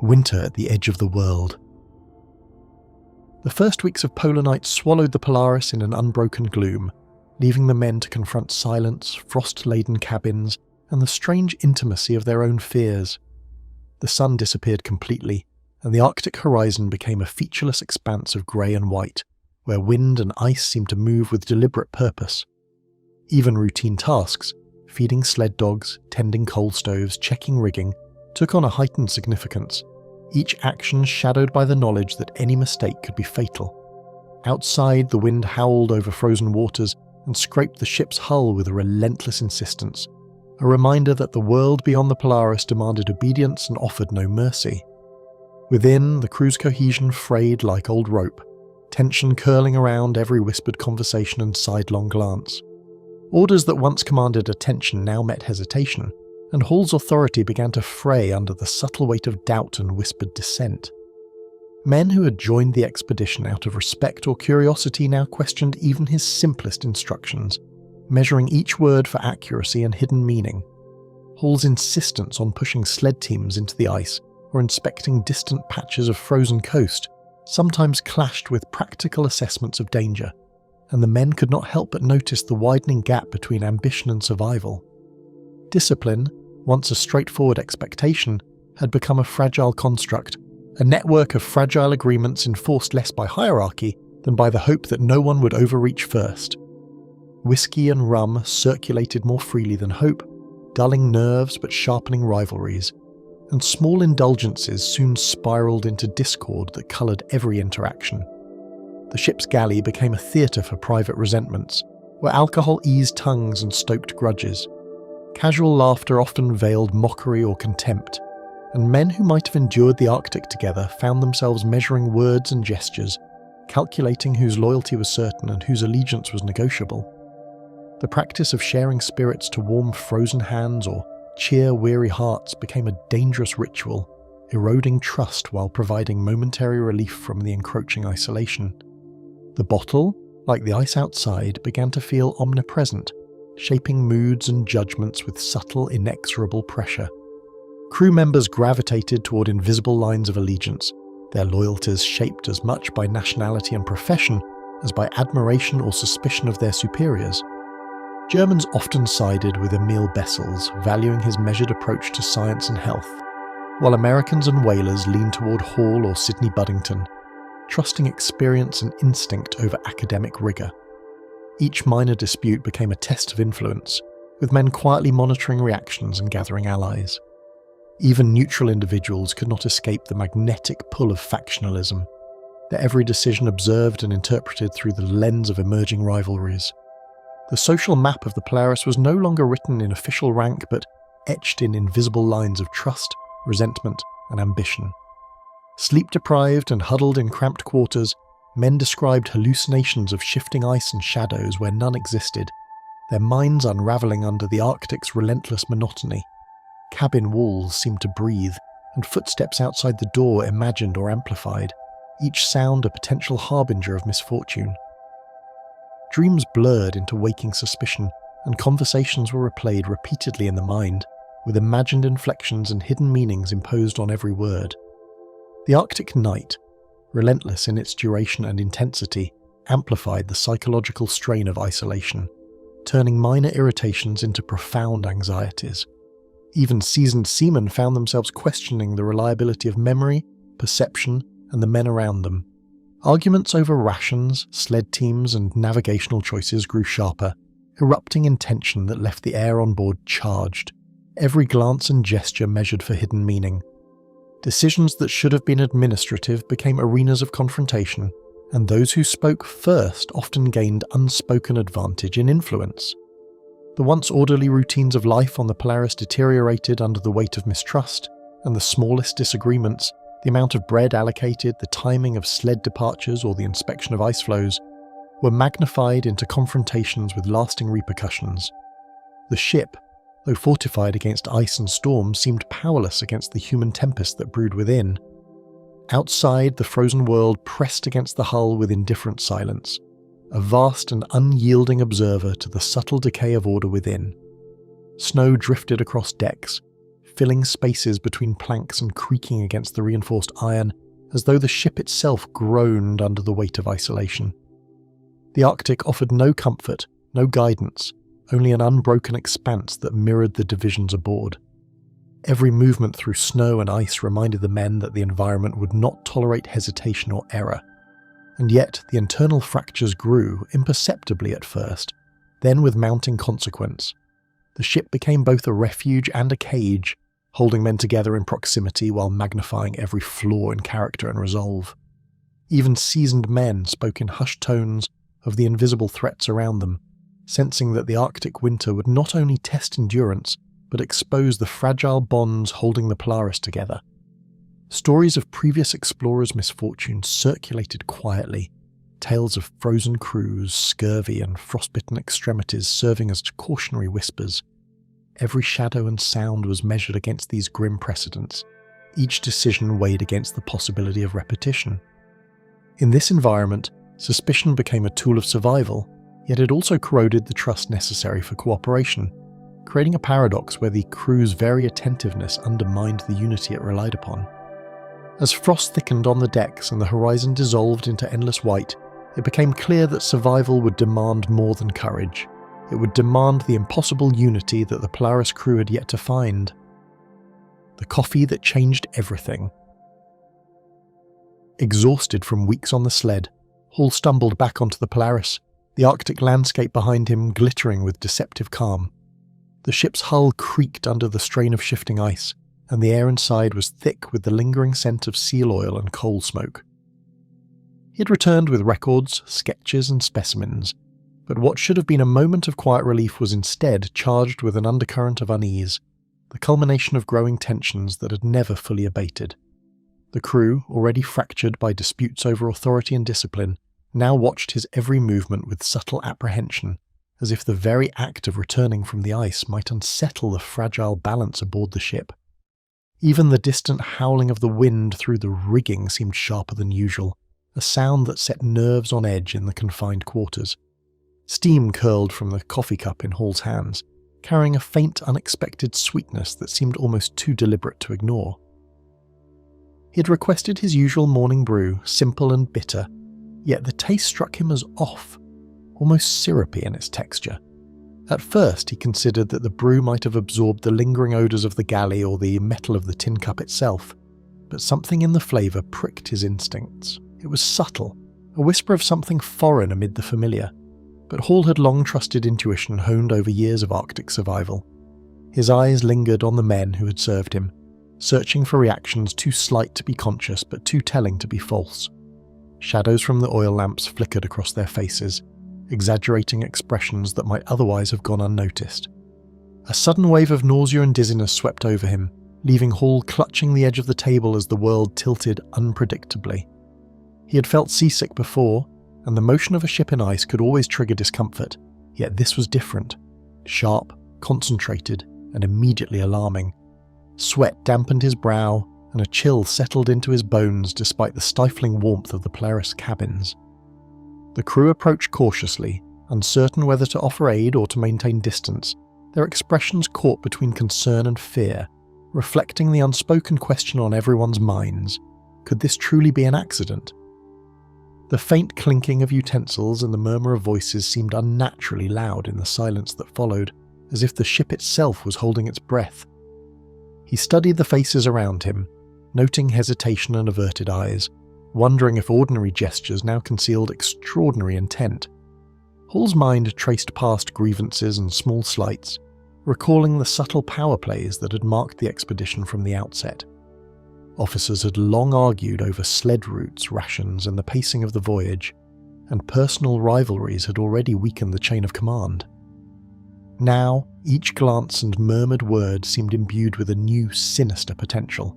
Winter at the edge of the world. The first weeks of polar night swallowed the Polaris in an unbroken gloom, leaving the men to confront silence, frost-laden cabins, and the strange intimacy of their own fears. The sun disappeared completely, and the Arctic horizon became a featureless expanse of grey and white, where wind and ice seemed to move with deliberate purpose. Even routine tasks, feeding sled dogs, tending coal stoves, checking rigging, took on a heightened significance, each action shadowed by the knowledge that any mistake could be fatal. Outside, the wind howled over frozen waters and scraped the ship's hull with a relentless insistence, a reminder that the world beyond the Polaris demanded obedience and offered no mercy. Within, the crew's cohesion frayed like old rope, tension curling around every whispered conversation and sidelong glance. Orders that once commanded attention now met hesitation, and Hall's authority began to fray under the subtle weight of doubt and whispered dissent. Men who had joined the expedition out of respect or curiosity now questioned even his simplest instructions, measuring each word for accuracy and hidden meaning. Hall's insistence on pushing sled teams into the ice or inspecting distant patches of frozen coast sometimes clashed with practical assessments of danger, and the men could not help but notice the widening gap between ambition and survival. Discipline, once a straightforward expectation, had become a fragile construct, a network of fragile agreements enforced less by hierarchy than by the hope that no one would overreach first. Whiskey and rum circulated more freely than hope, dulling nerves but sharpening rivalries, and small indulgences soon spiraled into discord that coloured every interaction. The ship's galley became a theatre for private resentments, where alcohol eased tongues and stoked grudges. Casual laughter often veiled mockery or contempt, and men who might have endured the Arctic together found themselves measuring words and gestures, calculating whose loyalty was certain and whose allegiance was negotiable. The practice of sharing spirits to warm frozen hands or cheer weary hearts became a dangerous ritual, eroding trust while providing momentary relief from the encroaching isolation. The bottle, like the ice outside, began to feel omnipresent, shaping moods and judgments with subtle, inexorable pressure. Crew members gravitated toward invisible lines of allegiance, their loyalties shaped as much by nationality and profession as by admiration or suspicion of their superiors. Germans often sided with Emil Bessels, valuing his measured approach to science and health, while Americans and whalers leaned toward Hall or Sidney Buddington, trusting experience and instinct over academic rigour. Each minor dispute became a test of influence, with men quietly monitoring reactions and gathering allies. Even neutral individuals could not escape the magnetic pull of factionalism, their every decision observed and interpreted through the lens of emerging rivalries. The social map of the Polaris was no longer written in official rank, but etched in invisible lines of trust, resentment, and ambition. Sleep-deprived and huddled in cramped quarters, men described hallucinations of shifting ice and shadows where none existed, their minds unravelling under the Arctic's relentless monotony. Cabin walls seemed to breathe, and footsteps outside the door imagined or amplified, each sound a potential harbinger of misfortune. Dreams blurred into waking suspicion, and conversations were replayed repeatedly in the mind, with imagined inflections and hidden meanings imposed on every word. The Arctic night, relentless in its duration and intensity, amplified the psychological strain of isolation, turning minor irritations into profound anxieties. Even seasoned seamen found themselves questioning the reliability of memory, perception, and the men around them. Arguments over rations, sled teams, and navigational choices grew sharper, erupting in tension that left the air on board charged, every glance and gesture measured for hidden meaning. Decisions that should have been administrative became arenas of confrontation, and those who spoke first often gained unspoken advantage in influence. The once orderly routines of life on the Polaris deteriorated under the weight of mistrust, and the smallest disagreements, the amount of bread allocated, the timing of sled departures, or the inspection of ice floes, were magnified into confrontations with lasting repercussions. The ship, though fortified against ice and storm, seemed powerless against the human tempest that brewed within. Outside, the frozen world pressed against the hull with indifferent silence, a vast and unyielding observer to the subtle decay of order within. Snow drifted across decks, filling spaces between planks and creaking against the reinforced iron, as though the ship itself groaned under the weight of isolation. The Arctic offered no comfort, no guidance, only an unbroken expanse that mirrored the divisions aboard. Every movement through snow and ice reminded the men that the environment would not tolerate hesitation or error. And yet the internal fractures grew imperceptibly at first, then with mounting consequence. The ship became both a refuge and a cage, holding men together in proximity while magnifying every flaw in character and resolve. Even seasoned men spoke in hushed tones of the invisible threats around them, sensing that the Arctic winter would not only test endurance, but expose the fragile bonds holding the Polaris together. Stories of previous explorers' misfortunes circulated quietly, tales of frozen crews, scurvy, and frostbitten extremities serving as cautionary whispers. Every shadow and sound was measured against these grim precedents, each decision weighed against the possibility of repetition. In this environment, suspicion became a tool of survival, yet it also corroded the trust necessary for cooperation, creating a paradox where the crew's very attentiveness undermined the unity it relied upon. As frost thickened on the decks and the horizon dissolved into endless white, it became clear that survival would demand more than courage. It would demand the impossible unity that the Polaris crew had yet to find. The coffee that changed everything. Exhausted from weeks on the sled, Hall stumbled back onto the Polaris, the Arctic landscape behind him glittering with deceptive calm. The ship's hull creaked under the strain of shifting ice, and the air inside was thick with the lingering scent of seal oil and coal smoke. He had returned with records, sketches, and specimens, but what should have been a moment of quiet relief was instead charged with an undercurrent of unease, the culmination of growing tensions that had never fully abated. The crew, already fractured by disputes over authority and discipline, now watched his every movement with subtle apprehension, as if the very act of returning from the ice might unsettle the fragile balance aboard the ship. Even the distant howling of the wind through the rigging seemed sharper than usual, a sound that set nerves on edge in the confined quarters. Steam curled from the coffee cup in Hall's hands, carrying a faint, unexpected sweetness that seemed almost too deliberate to ignore. He had requested his usual morning brew, simple and bitter, yet the taste struck him as off, almost syrupy in its texture. At first he considered that the brew might have absorbed the lingering odours of the galley or the metal of the tin cup itself, but something in the flavour pricked his instincts. It was subtle, a whisper of something foreign amid the familiar, but Hall had long trusted intuition honed over years of Arctic survival. His eyes lingered on the men who had served him, searching for reactions too slight to be conscious but too telling to be false. Shadows from the oil lamps flickered across their faces, exaggerating expressions that might otherwise have gone unnoticed. A sudden wave of nausea and dizziness swept over him, leaving Hall clutching the edge of the table as the world tilted unpredictably. He had felt seasick before, and the motion of a ship in ice could always trigger discomfort, yet this was different. Sharp, concentrated, and immediately alarming. Sweat dampened his brow, and a chill settled into his bones despite the stifling warmth of the Polaris cabins. The crew approached cautiously, uncertain whether to offer aid or to maintain distance, their expressions caught between concern and fear, reflecting the unspoken question on everyone's minds. Could this truly be an accident? The faint clinking of utensils and the murmur of voices seemed unnaturally loud in the silence that followed, as if the ship itself was holding its breath. He studied the faces around him, noting hesitation and averted eyes, wondering if ordinary gestures now concealed extraordinary intent. Hull's mind traced past grievances and small slights, recalling the subtle power plays that had marked the expedition from the outset. Officers had long argued over sled routes, rations, and the pacing of the voyage, and personal rivalries had already weakened the chain of command. Now, each glance and murmured word seemed imbued with a new, sinister potential.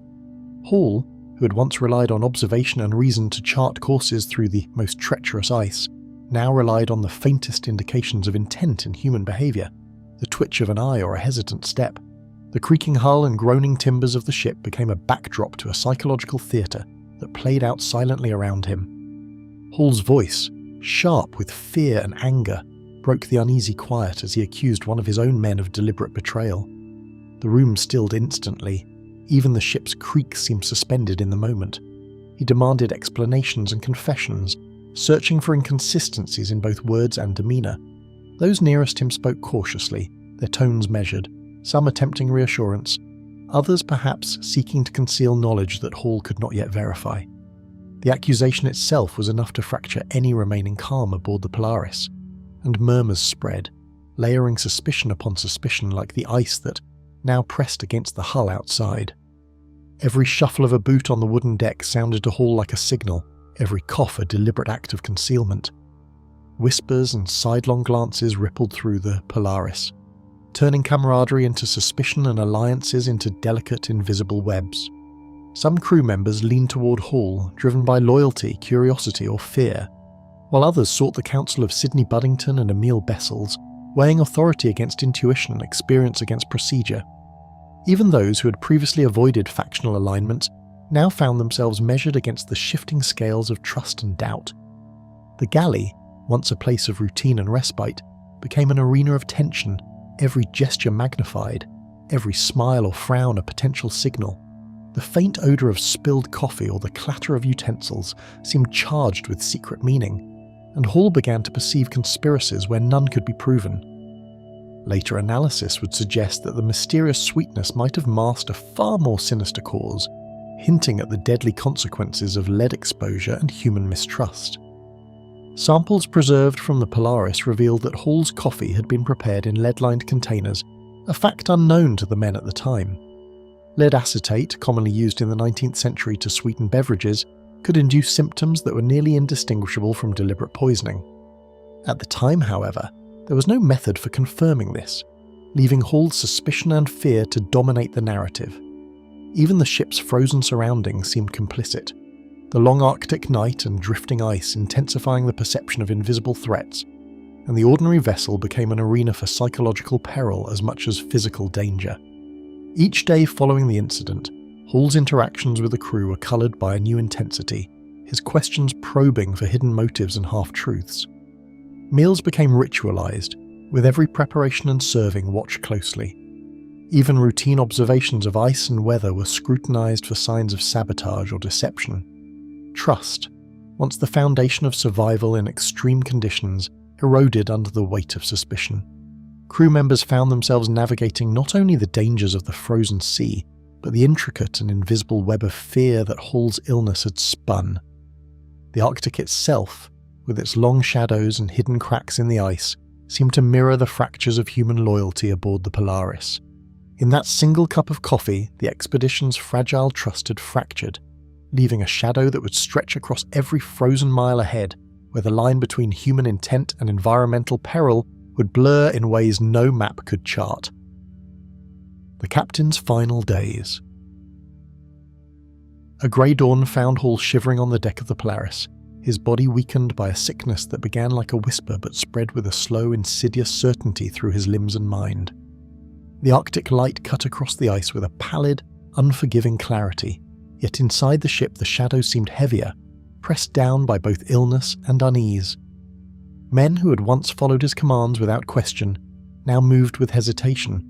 Hull, who had once relied on observation and reason to chart courses through the most treacherous ice, now relied on the faintest indications of intent in human behaviour, the twitch of an eye or a hesitant step. The creaking hull and groaning timbers of the ship became a backdrop to a psychological theatre that played out silently around him. Hull's voice, sharp with fear and anger, broke the uneasy quiet as he accused one of his own men of deliberate betrayal. The room stilled instantly. Even the ship's creak seemed suspended in the moment. He demanded explanations and confessions, searching for inconsistencies in both words and demeanour. Those nearest him spoke cautiously, their tones measured, some attempting reassurance, others perhaps seeking to conceal knowledge that Hull could not yet verify. The accusation itself was enough to fracture any remaining calm aboard the Polaris, and murmurs spread, layering suspicion upon suspicion like the ice that now pressed against the hull outside. Every shuffle of a boot on the wooden deck sounded to Hull like a signal, every cough a deliberate act of concealment. Whispers and sidelong glances rippled through the Polaris, turning camaraderie into suspicion and alliances into delicate, invisible webs. Some crew members leaned toward Hull, driven by loyalty, curiosity, or fear, while others sought the counsel of Sidney Buddington and Emil Bessels, weighing authority against intuition and experience against procedure. Even those who had previously avoided factional alignments now found themselves measured against the shifting scales of trust and doubt. The galley, once a place of routine and respite, became an arena of tension, every gesture magnified, every smile or frown a potential signal. The faint odour of spilled coffee or the clatter of utensils seemed charged with secret meaning, and Hull began to perceive conspiracies where none could be proven. Later analysis would suggest that the mysterious sweetness might have masked a far more sinister cause, hinting at the deadly consequences of lead exposure and human mistrust. Samples preserved from the Polaris revealed that Hull's coffee had been prepared in lead-lined containers, a fact unknown to the men at the time. Lead acetate, commonly used in the 19th century to sweeten beverages, could induce symptoms that were nearly indistinguishable from deliberate poisoning. At the time, however, there was no method for confirming this, leaving Hull's suspicion and fear to dominate the narrative. Even the ship's frozen surroundings seemed complicit, the long Arctic night and drifting ice intensifying the perception of invisible threats, and the ordinary vessel became an arena for psychological peril as much as physical danger. Each day following the incident, Hull's interactions with the crew were coloured by a new intensity, his questions probing for hidden motives and half-truths. Meals became ritualised, with every preparation and serving watched closely. Even routine observations of ice and weather were scrutinised for signs of sabotage or deception. Trust, once the foundation of survival in extreme conditions, eroded under the weight of suspicion. Crew members found themselves navigating not only the dangers of the frozen sea, but the intricate and invisible web of fear that Hull's illness had spun. The Arctic itself, with its long shadows and hidden cracks in the ice, seemed to mirror the fractures of human loyalty aboard the Polaris. In that single cup of coffee, the expedition's fragile trust had fractured, leaving a shadow that would stretch across every frozen mile ahead, where the line between human intent and environmental peril would blur in ways no map could chart. The captain's final days. A grey dawn found Hull shivering on the deck of the Polaris, his body weakened by a sickness that began like a whisper but spread with a slow, insidious certainty through his limbs and mind. The Arctic light cut across the ice with a pallid, unforgiving clarity, yet inside the ship the shadows seemed heavier, pressed down by both illness and unease. Men who had once followed his commands without question now moved with hesitation,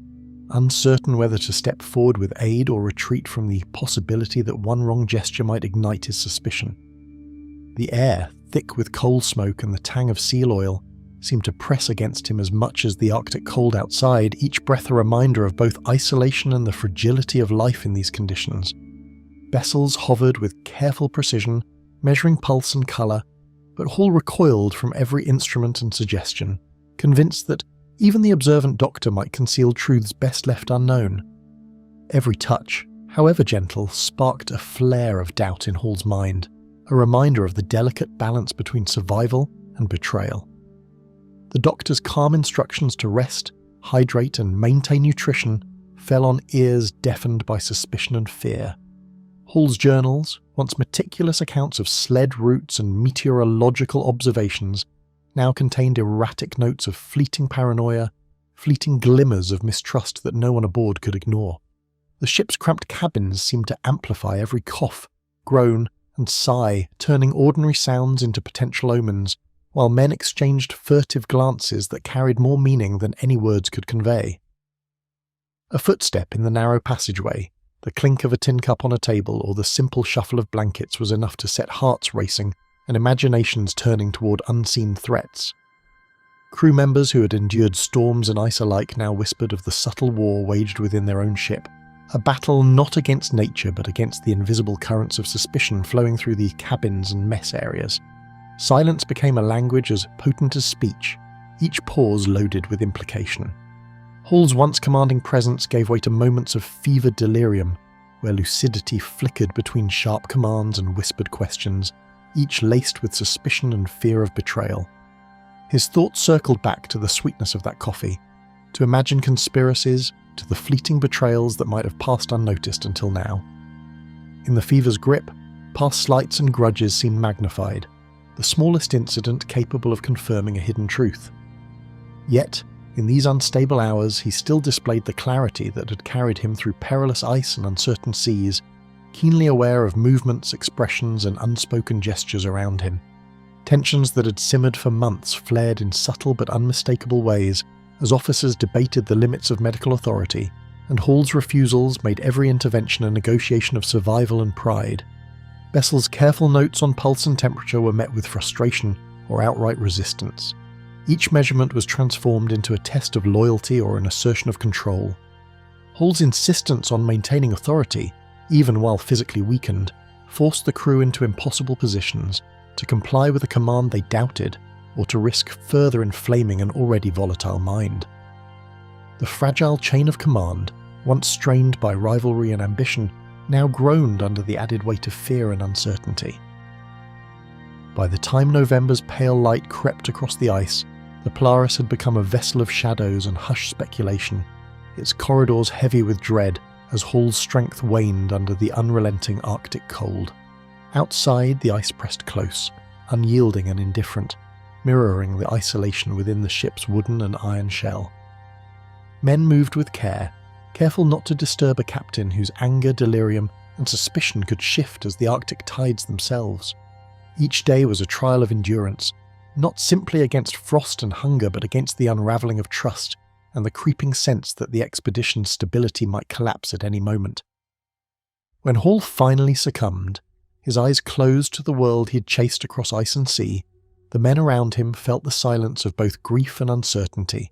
uncertain whether to step forward with aid or retreat from the possibility that one wrong gesture might ignite his suspicion. The air, thick with coal smoke and the tang of seal oil, seemed to press against him as much as the Arctic cold outside, each breath a reminder of both isolation and the fragility of life in these conditions. Vessels hovered with careful precision, measuring pulse and colour, but Hall recoiled from every instrument and suggestion, convinced that even the observant doctor might conceal truths best left unknown. Every touch, however gentle, sparked a flare of doubt in Hall's mind, a reminder of the delicate balance between survival and betrayal. The doctor's calm instructions to rest, hydrate, and maintain nutrition fell on ears deafened by suspicion and fear. Hall's journals, once meticulous accounts of sled routes and meteorological observations, now contained erratic notes of fleeting paranoia, fleeting glimmers of mistrust that no one aboard could ignore. The ship's cramped cabins seemed to amplify every cough, groan, and sigh, turning ordinary sounds into potential omens, while men exchanged furtive glances that carried more meaning than any words could convey. A footstep in the narrow passageway, the clink of a tin cup on a table, or the simple shuffle of blankets was enough to set hearts racing and imaginations turning toward unseen threats. Crew members who had endured storms and ice alike now whispered of the subtle war waged within their own ship, a battle not against nature but against the invisible currents of suspicion flowing through the cabins and mess areas. Silence became a language as potent as speech, each pause loaded with implication. Hall's once commanding presence gave way to moments of fevered delirium, where lucidity flickered between sharp commands and whispered questions, each laced with suspicion and fear of betrayal. His thoughts circled back to the sweetness of that coffee, to imagined conspiracies, to the fleeting betrayals that might have passed unnoticed until now. In the fever's grip, past slights and grudges seemed magnified, the smallest incident capable of confirming a hidden truth. Yet, in these unstable hours, he still displayed the clarity that had carried him through perilous ice and uncertain seas, keenly aware of movements, expressions, and unspoken gestures around him. Tensions that had simmered for months flared in subtle but unmistakable ways as officers debated the limits of medical authority, and Hall's refusals made every intervention a negotiation of survival and pride. Bessel's careful notes on pulse and temperature were met with frustration or outright resistance. Each measurement was transformed into a test of loyalty or an assertion of control. Hall's insistence on maintaining authority, even while physically weakened, forced the crew into impossible positions, to comply with a command they doubted, or to risk further inflaming an already volatile mind. The fragile chain of command, once strained by rivalry and ambition, now groaned under the added weight of fear and uncertainty. By the time November's pale light crept across the ice, the Polaris had become a vessel of shadows and hushed speculation, its corridors heavy with dread as Hall's strength waned under the unrelenting Arctic cold. Outside, the ice pressed close, unyielding and indifferent, mirroring the isolation within the ship's wooden and iron shell. Men moved with care, careful not to disturb a captain whose anger, delirium, and suspicion could shift as the Arctic tides themselves. Each day was a trial of endurance, not simply against frost and hunger but against the unravelling of trust and the creeping sense that the expedition's stability might collapse at any moment. When Hall finally succumbed, his eyes closed to the world he had chased across ice and sea, the men around him felt the silence of both grief and uncertainty,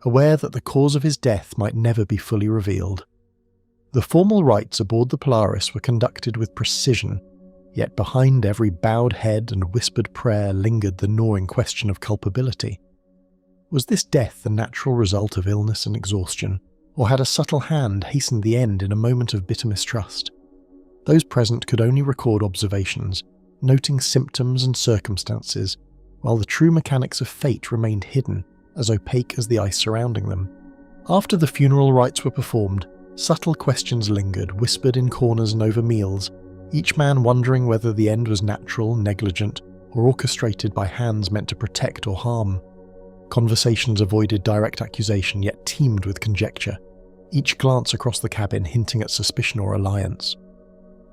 aware that the cause of his death might never be fully revealed. The formal rites aboard the Polaris were conducted with precision, yet behind every bowed head and whispered prayer lingered the gnawing question of culpability. Was this death the natural result of illness and exhaustion, or had a subtle hand hastened the end in a moment of bitter mistrust? Those present could only record observations, noting symptoms and circumstances, while the true mechanics of fate remained hidden, as opaque as the ice surrounding them. After the funeral rites were performed, subtle questions lingered, whispered in corners and over meals, each man wondering whether the end was natural, negligent, or orchestrated by hands meant to protect or harm. Conversations avoided direct accusation yet teemed with conjecture, each glance across the cabin hinting at suspicion or alliance.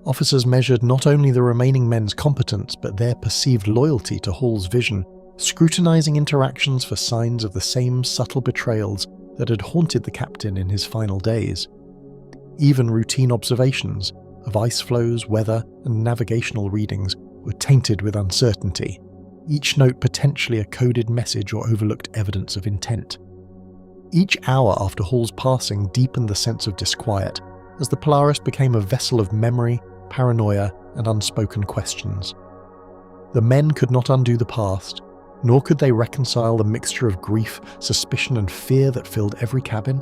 Officers measured not only the remaining men's competence but their perceived loyalty to Hall's vision, scrutinizing interactions for signs of the same subtle betrayals that had haunted the captain in his final days. Even routine observations of ice flows, weather, and navigational readings were tainted with uncertainty, each note potentially a coded message or overlooked evidence of intent. Each hour after Hall's passing deepened the sense of disquiet, as the Polaris became a vessel of memory, paranoia, and unspoken questions. The men could not undo the past, nor could they reconcile the mixture of grief, suspicion, and fear that filled every cabin.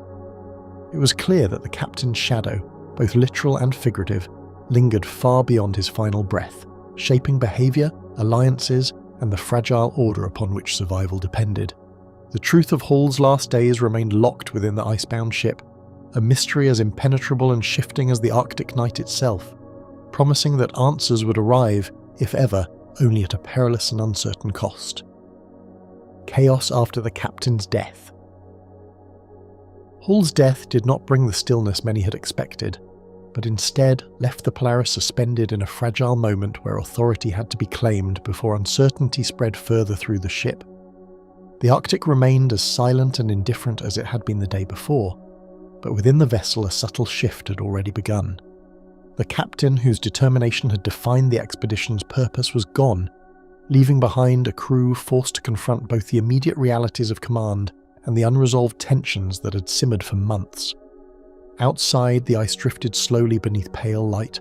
It was clear that the captain's shadow, both literal and figurative, lingered far beyond his final breath, shaping behaviour, alliances, and the fragile order upon which survival depended. The truth of Hall's last days remained locked within the icebound ship, a mystery as impenetrable and shifting as the Arctic night itself, promising that answers would arrive, if ever, only at a perilous and uncertain cost. Chaos after the captain's death. Hall's death did not bring the stillness many had expected, but instead left the Polaris suspended in a fragile moment where authority had to be claimed before uncertainty spread further through the ship. The Arctic remained as silent and indifferent as it had been the day before, but within the vessel a subtle shift had already begun. The captain whose determination had defined the expedition's purpose was gone, leaving behind a crew forced to confront both the immediate realities of command and the unresolved tensions that had simmered for months. Outside, the ice drifted slowly beneath pale light,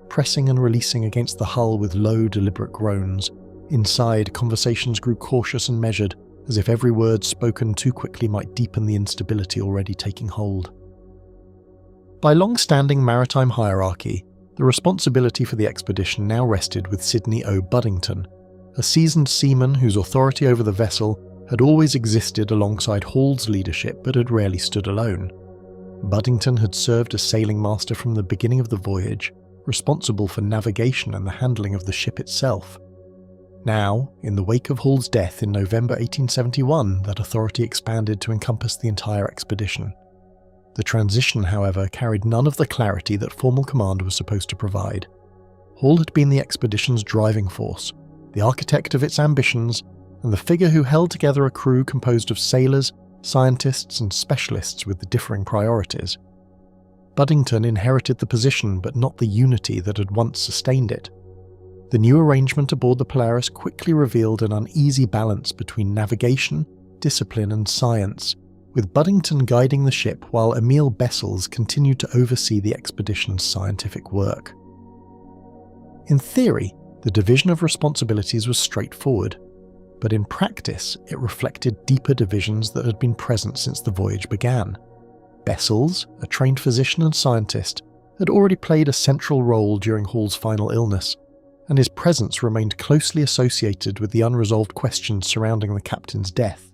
pressing and releasing against the hull with low, deliberate groans. Inside, conversations grew cautious and measured, as if every word spoken too quickly might deepen the instability already taking hold. By long-standing maritime hierarchy, the responsibility for the expedition now rested with Sidney O. Buddington, a seasoned seaman whose authority over the vessel had always existed alongside Hall's leadership but had rarely stood alone. Buddington had served as sailing master from the beginning of the voyage, responsible for navigation and the handling of the ship itself. Now, in the wake of Hall's death in November 1871, that authority expanded to encompass the entire expedition. The transition, however, carried none of the clarity that formal command was supposed to provide. Hall had been the expedition's driving force, the architect of its ambitions, and the figure who held together a crew composed of sailors, scientists, and specialists with the differing priorities. Buddington inherited the position but not the unity that had once sustained it. The new arrangement aboard the Polaris quickly revealed an uneasy balance between navigation, discipline, and science, with Buddington guiding the ship while Emil Bessels continued to oversee the expedition's scientific work. In theory, the division of responsibilities was straightforward, but in practice it reflected deeper divisions that had been present since the voyage began. Bessels, a trained physician and scientist, had already played a central role during Hall's final illness, and his presence remained closely associated with the unresolved questions surrounding the captain's death.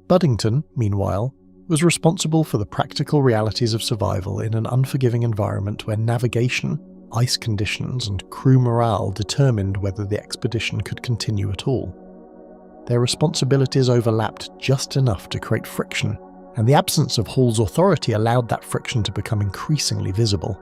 Buddington, meanwhile, was responsible for the practical realities of survival in an unforgiving environment where navigation, ice conditions, and crew morale determined whether the expedition could continue at all. Their responsibilities overlapped just enough to create friction, and the absence of Hall's authority allowed that friction to become increasingly visible.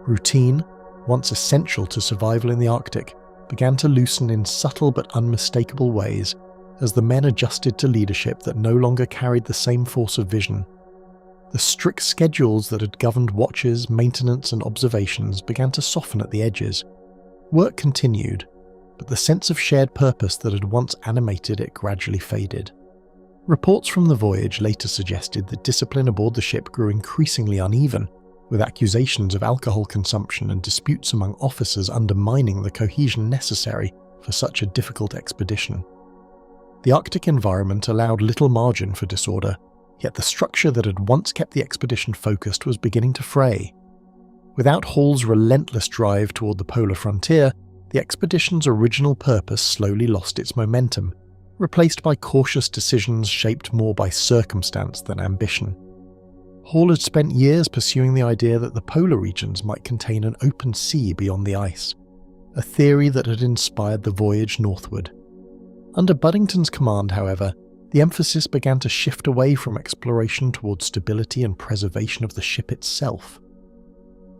Routine, once essential to survival in the Arctic, began to loosen in subtle but unmistakable ways as the men adjusted to leadership that no longer carried the same force of vision. The strict schedules that had governed watches, maintenance, and observations began to soften at the edges. Work continued, but the sense of shared purpose that had once animated it gradually faded. Reports from the voyage later suggested that discipline aboard the ship grew increasingly uneven, with accusations of alcohol consumption and disputes among officers undermining the cohesion necessary for such a difficult expedition. The Arctic environment allowed little margin for disorder, yet the structure that had once kept the expedition focused was beginning to fray. Without Hall's relentless drive toward the polar frontier, the expedition's original purpose slowly lost its momentum, replaced by cautious decisions shaped more by circumstance than ambition. Hall had spent years pursuing the idea that the polar regions might contain an open sea beyond the ice, a theory that had inspired the voyage northward. Under Buddington's command, however, the emphasis began to shift away from exploration towards stability and preservation of the ship itself.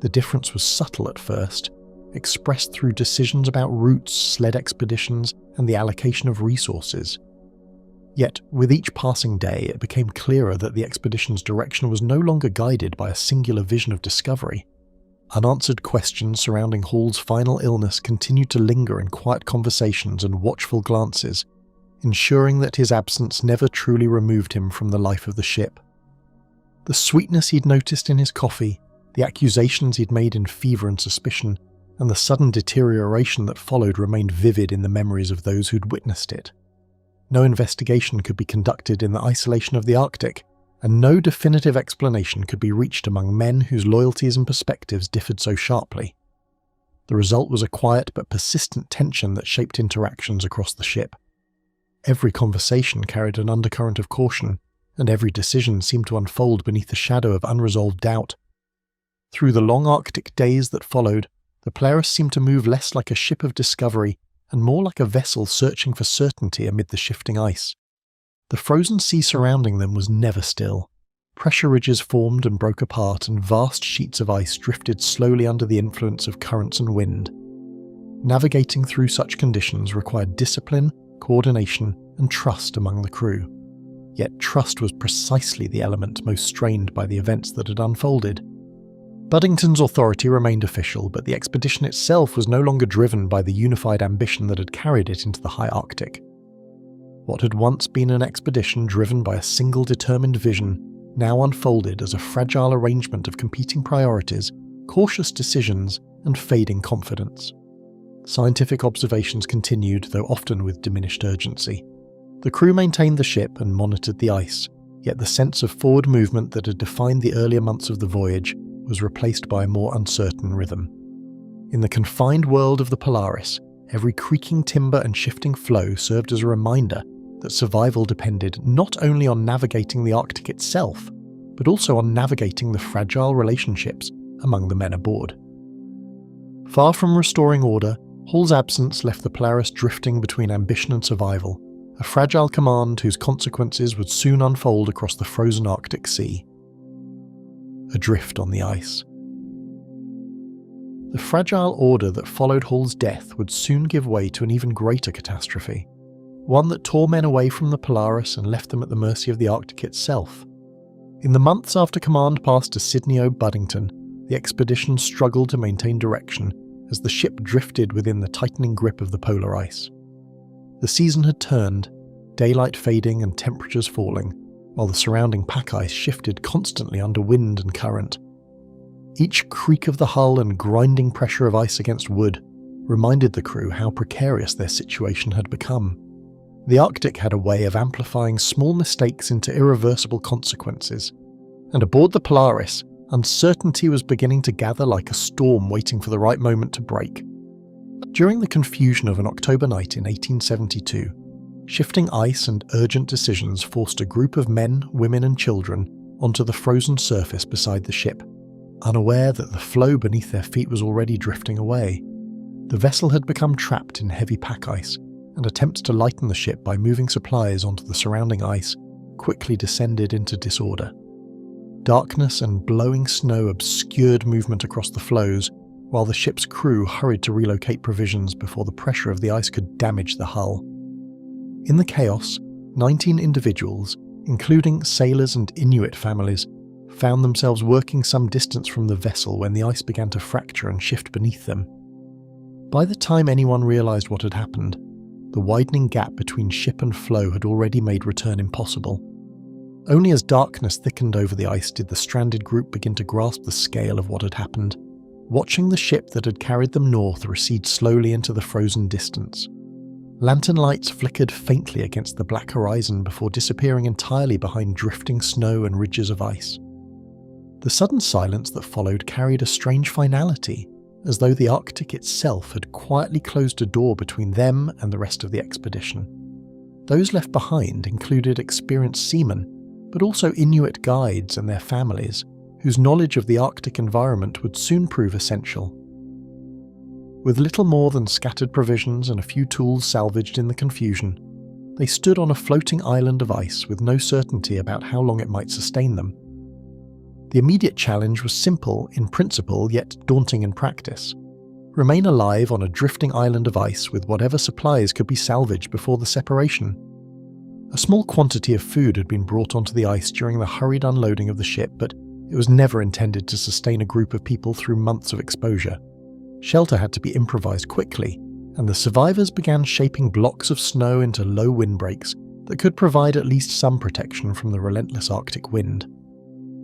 The difference was subtle at first, expressed through decisions about routes, sled expeditions, and the allocation of resources. Yet, with each passing day, it became clearer that the expedition's direction was no longer guided by a singular vision of discovery. Unanswered questions surrounding Hall's final illness continued to linger in quiet conversations and watchful glances, ensuring that his absence never truly removed him from the life of the ship. The sweetness he'd noticed in his coffee, the accusations he'd made in fever and suspicion, and the sudden deterioration that followed remained vivid in the memories of those who'd witnessed it. No investigation could be conducted in the isolation of the Arctic, and no definitive explanation could be reached among men whose loyalties and perspectives differed so sharply. The result was a quiet but persistent tension that shaped interactions across the ship. Every conversation carried an undercurrent of caution, and every decision seemed to unfold beneath the shadow of unresolved doubt. Through the long Arctic days that followed, the Polaris seemed to move less like a ship of discovery and more like a vessel searching for certainty amid the shifting ice. The frozen sea surrounding them was never still. Pressure ridges formed and broke apart, and vast sheets of ice drifted slowly under the influence of currents and wind. Navigating through such conditions required discipline, coordination, and trust among the crew. Yet trust was precisely the element most strained by the events that had unfolded. Buddington's authority remained official, but the expedition itself was no longer driven by the unified ambition that had carried it into the high Arctic. What had once been an expedition driven by a single determined vision now unfolded as a fragile arrangement of competing priorities, cautious decisions, and fading confidence. Scientific observations continued, though often with diminished urgency. The crew maintained the ship and monitored the ice, yet the sense of forward movement that had defined the earlier months of the voyage was replaced by a more uncertain rhythm. In the confined world of the Polaris, every creaking timber and shifting floe served as a reminder that survival depended not only on navigating the Arctic itself, but also on navigating the fragile relationships among the men aboard. Far from restoring order, Hall's absence left the Polaris drifting between ambition and survival, a fragile command whose consequences would soon unfold across the frozen Arctic Sea. Adrift on the ice. The fragile order that followed Hall's death would soon give way to an even greater catastrophe, one that tore men away from the Polaris and left them at the mercy of the Arctic itself. In the months after command passed to Sidney O. Buddington, the expedition struggled to maintain direction as the ship drifted within the tightening grip of the polar ice. The season had turned, daylight fading and temperatures falling, while the surrounding pack ice shifted constantly under wind and current. Each creak of the hull and grinding pressure of ice against wood reminded the crew how precarious their situation had become. The Arctic had a way of amplifying small mistakes into irreversible consequences, and aboard the Polaris, uncertainty was beginning to gather like a storm waiting for the right moment to break. During the confusion of an October night in 1872, shifting ice and urgent decisions forced a group of men, women and children onto the frozen surface beside the ship, unaware that the floe beneath their feet was already drifting away. The vessel had become trapped in heavy pack ice, and attempts to lighten the ship by moving supplies onto the surrounding ice quickly descended into disorder. Darkness and blowing snow obscured movement across the floes, while the ship's crew hurried to relocate provisions before the pressure of the ice could damage the hull. In the chaos, 19 individuals, including sailors and Inuit families, found themselves working some distance from the vessel when the ice began to fracture and shift beneath them. By the time anyone realized what had happened, the widening gap between ship and floe had already made return impossible. Only as darkness thickened over the ice did the stranded group begin to grasp the scale of what had happened, watching the ship that had carried them north recede slowly into the frozen distance. Lantern lights flickered faintly against the black horizon before disappearing entirely behind drifting snow and ridges of ice. The sudden silence that followed carried a strange finality, as though the Arctic itself had quietly closed a door between them and the rest of the expedition. Those left behind included experienced seamen, but also Inuit guides and their families, whose knowledge of the Arctic environment would soon prove essential. With little more than scattered provisions and a few tools salvaged in the confusion, they stood on a floating island of ice with no certainty about how long it might sustain them. The immediate challenge was simple in principle, yet daunting in practice. Remain alive on a drifting island of ice with whatever supplies could be salvaged before the separation. A small quantity of food had been brought onto the ice during the hurried unloading of the ship, but it was never intended to sustain a group of people through months of exposure. Shelter had to be improvised quickly, and the survivors began shaping blocks of snow into low windbreaks that could provide at least some protection from the relentless Arctic wind.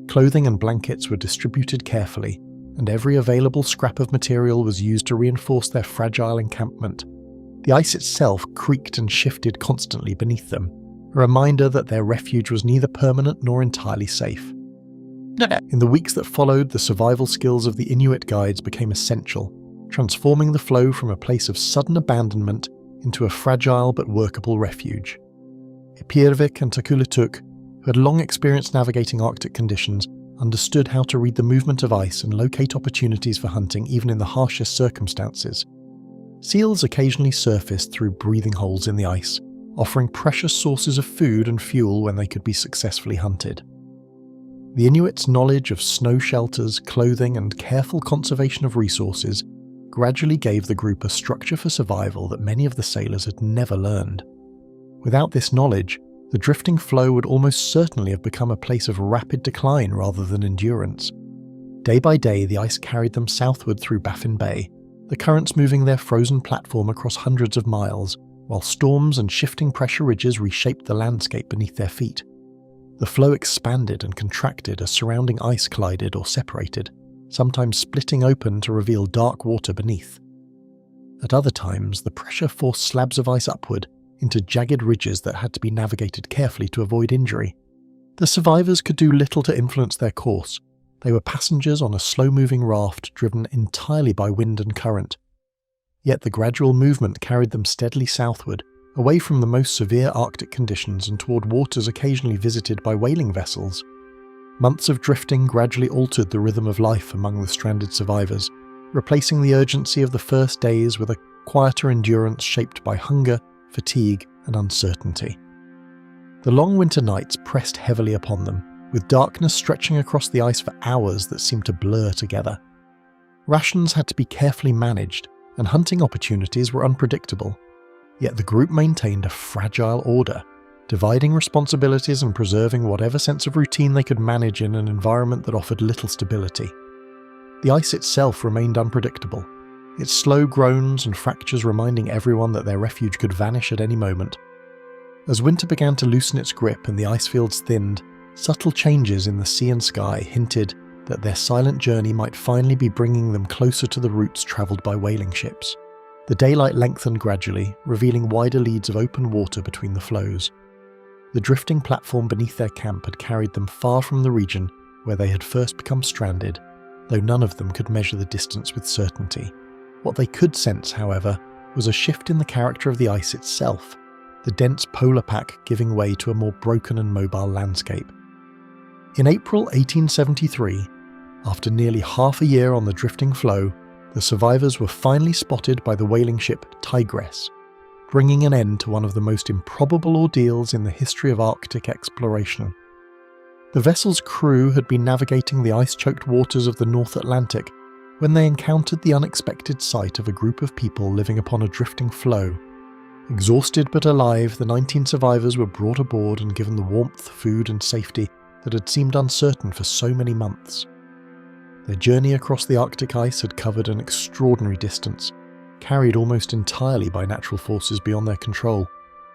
Clothing and blankets were distributed carefully, and every available scrap of material was used to reinforce their fragile encampment. The ice itself creaked and shifted constantly beneath them, a reminder that their refuge was neither permanent nor entirely safe. In the weeks that followed, the survival skills of the Inuit guides became essential, transforming the floe from a place of sudden abandonment into a fragile but workable refuge. Ipirvik and Takuletuk, who had long experience navigating Arctic conditions, understood how to read the movement of ice and locate opportunities for hunting even in the harshest circumstances. Seals occasionally surfaced through breathing holes in the ice, offering precious sources of food and fuel when they could be successfully hunted. The Inuits' knowledge of snow shelters, clothing, and careful conservation of resources gradually gave the group a structure for survival that many of the sailors had never learned. Without this knowledge, the drifting floe would almost certainly have become a place of rapid decline rather than endurance. Day by day, the ice carried them southward through Baffin Bay, the currents moving their frozen platform across hundreds of miles, while storms and shifting pressure ridges reshaped the landscape beneath their feet. The floe expanded and contracted as surrounding ice collided or separated, sometimes splitting open to reveal dark water beneath. At other times, the pressure forced slabs of ice upward into jagged ridges that had to be navigated carefully to avoid injury. The survivors could do little to influence their course. They were passengers on a slow-moving raft driven entirely by wind and current. Yet the gradual movement carried them steadily southward, away from the most severe Arctic conditions and toward waters occasionally visited by whaling vessels. Months of drifting gradually altered the rhythm of life among the stranded survivors, replacing the urgency of the first days with a quieter endurance shaped by hunger, fatigue, and uncertainty. The long winter nights pressed heavily upon them, with darkness stretching across the ice for hours that seemed to blur together. Rations had to be carefully managed, and hunting opportunities were unpredictable. Yet the group maintained a fragile order, dividing responsibilities and preserving whatever sense of routine they could manage in an environment that offered little stability. The ice itself remained unpredictable, its slow groans and fractures reminding everyone that their refuge could vanish at any moment. As winter began to loosen its grip and the ice fields thinned, subtle changes in the sea and sky hinted that their silent journey might finally be bringing them closer to the routes travelled by whaling ships. The daylight lengthened gradually, revealing wider leads of open water between the floes. The drifting platform beneath their camp had carried them far from the region where they had first become stranded, though none of them could measure the distance with certainty. What they could sense, however, was a shift in the character of the ice itself, the dense polar pack giving way to a more broken and mobile landscape. In April 1873, after nearly half a year on the drifting floe, the survivors were finally spotted by the whaling ship Tigress, bringing an end to one of the most improbable ordeals in the history of Arctic exploration. The vessel's crew had been navigating the ice-choked waters of the North Atlantic when they encountered the unexpected sight of a group of people living upon a drifting floe. Exhausted but alive, the 19 survivors were brought aboard and given the warmth, food and safety that had seemed uncertain for so many months. Their journey across the Arctic ice had covered an extraordinary distance, carried almost entirely by natural forces beyond their control.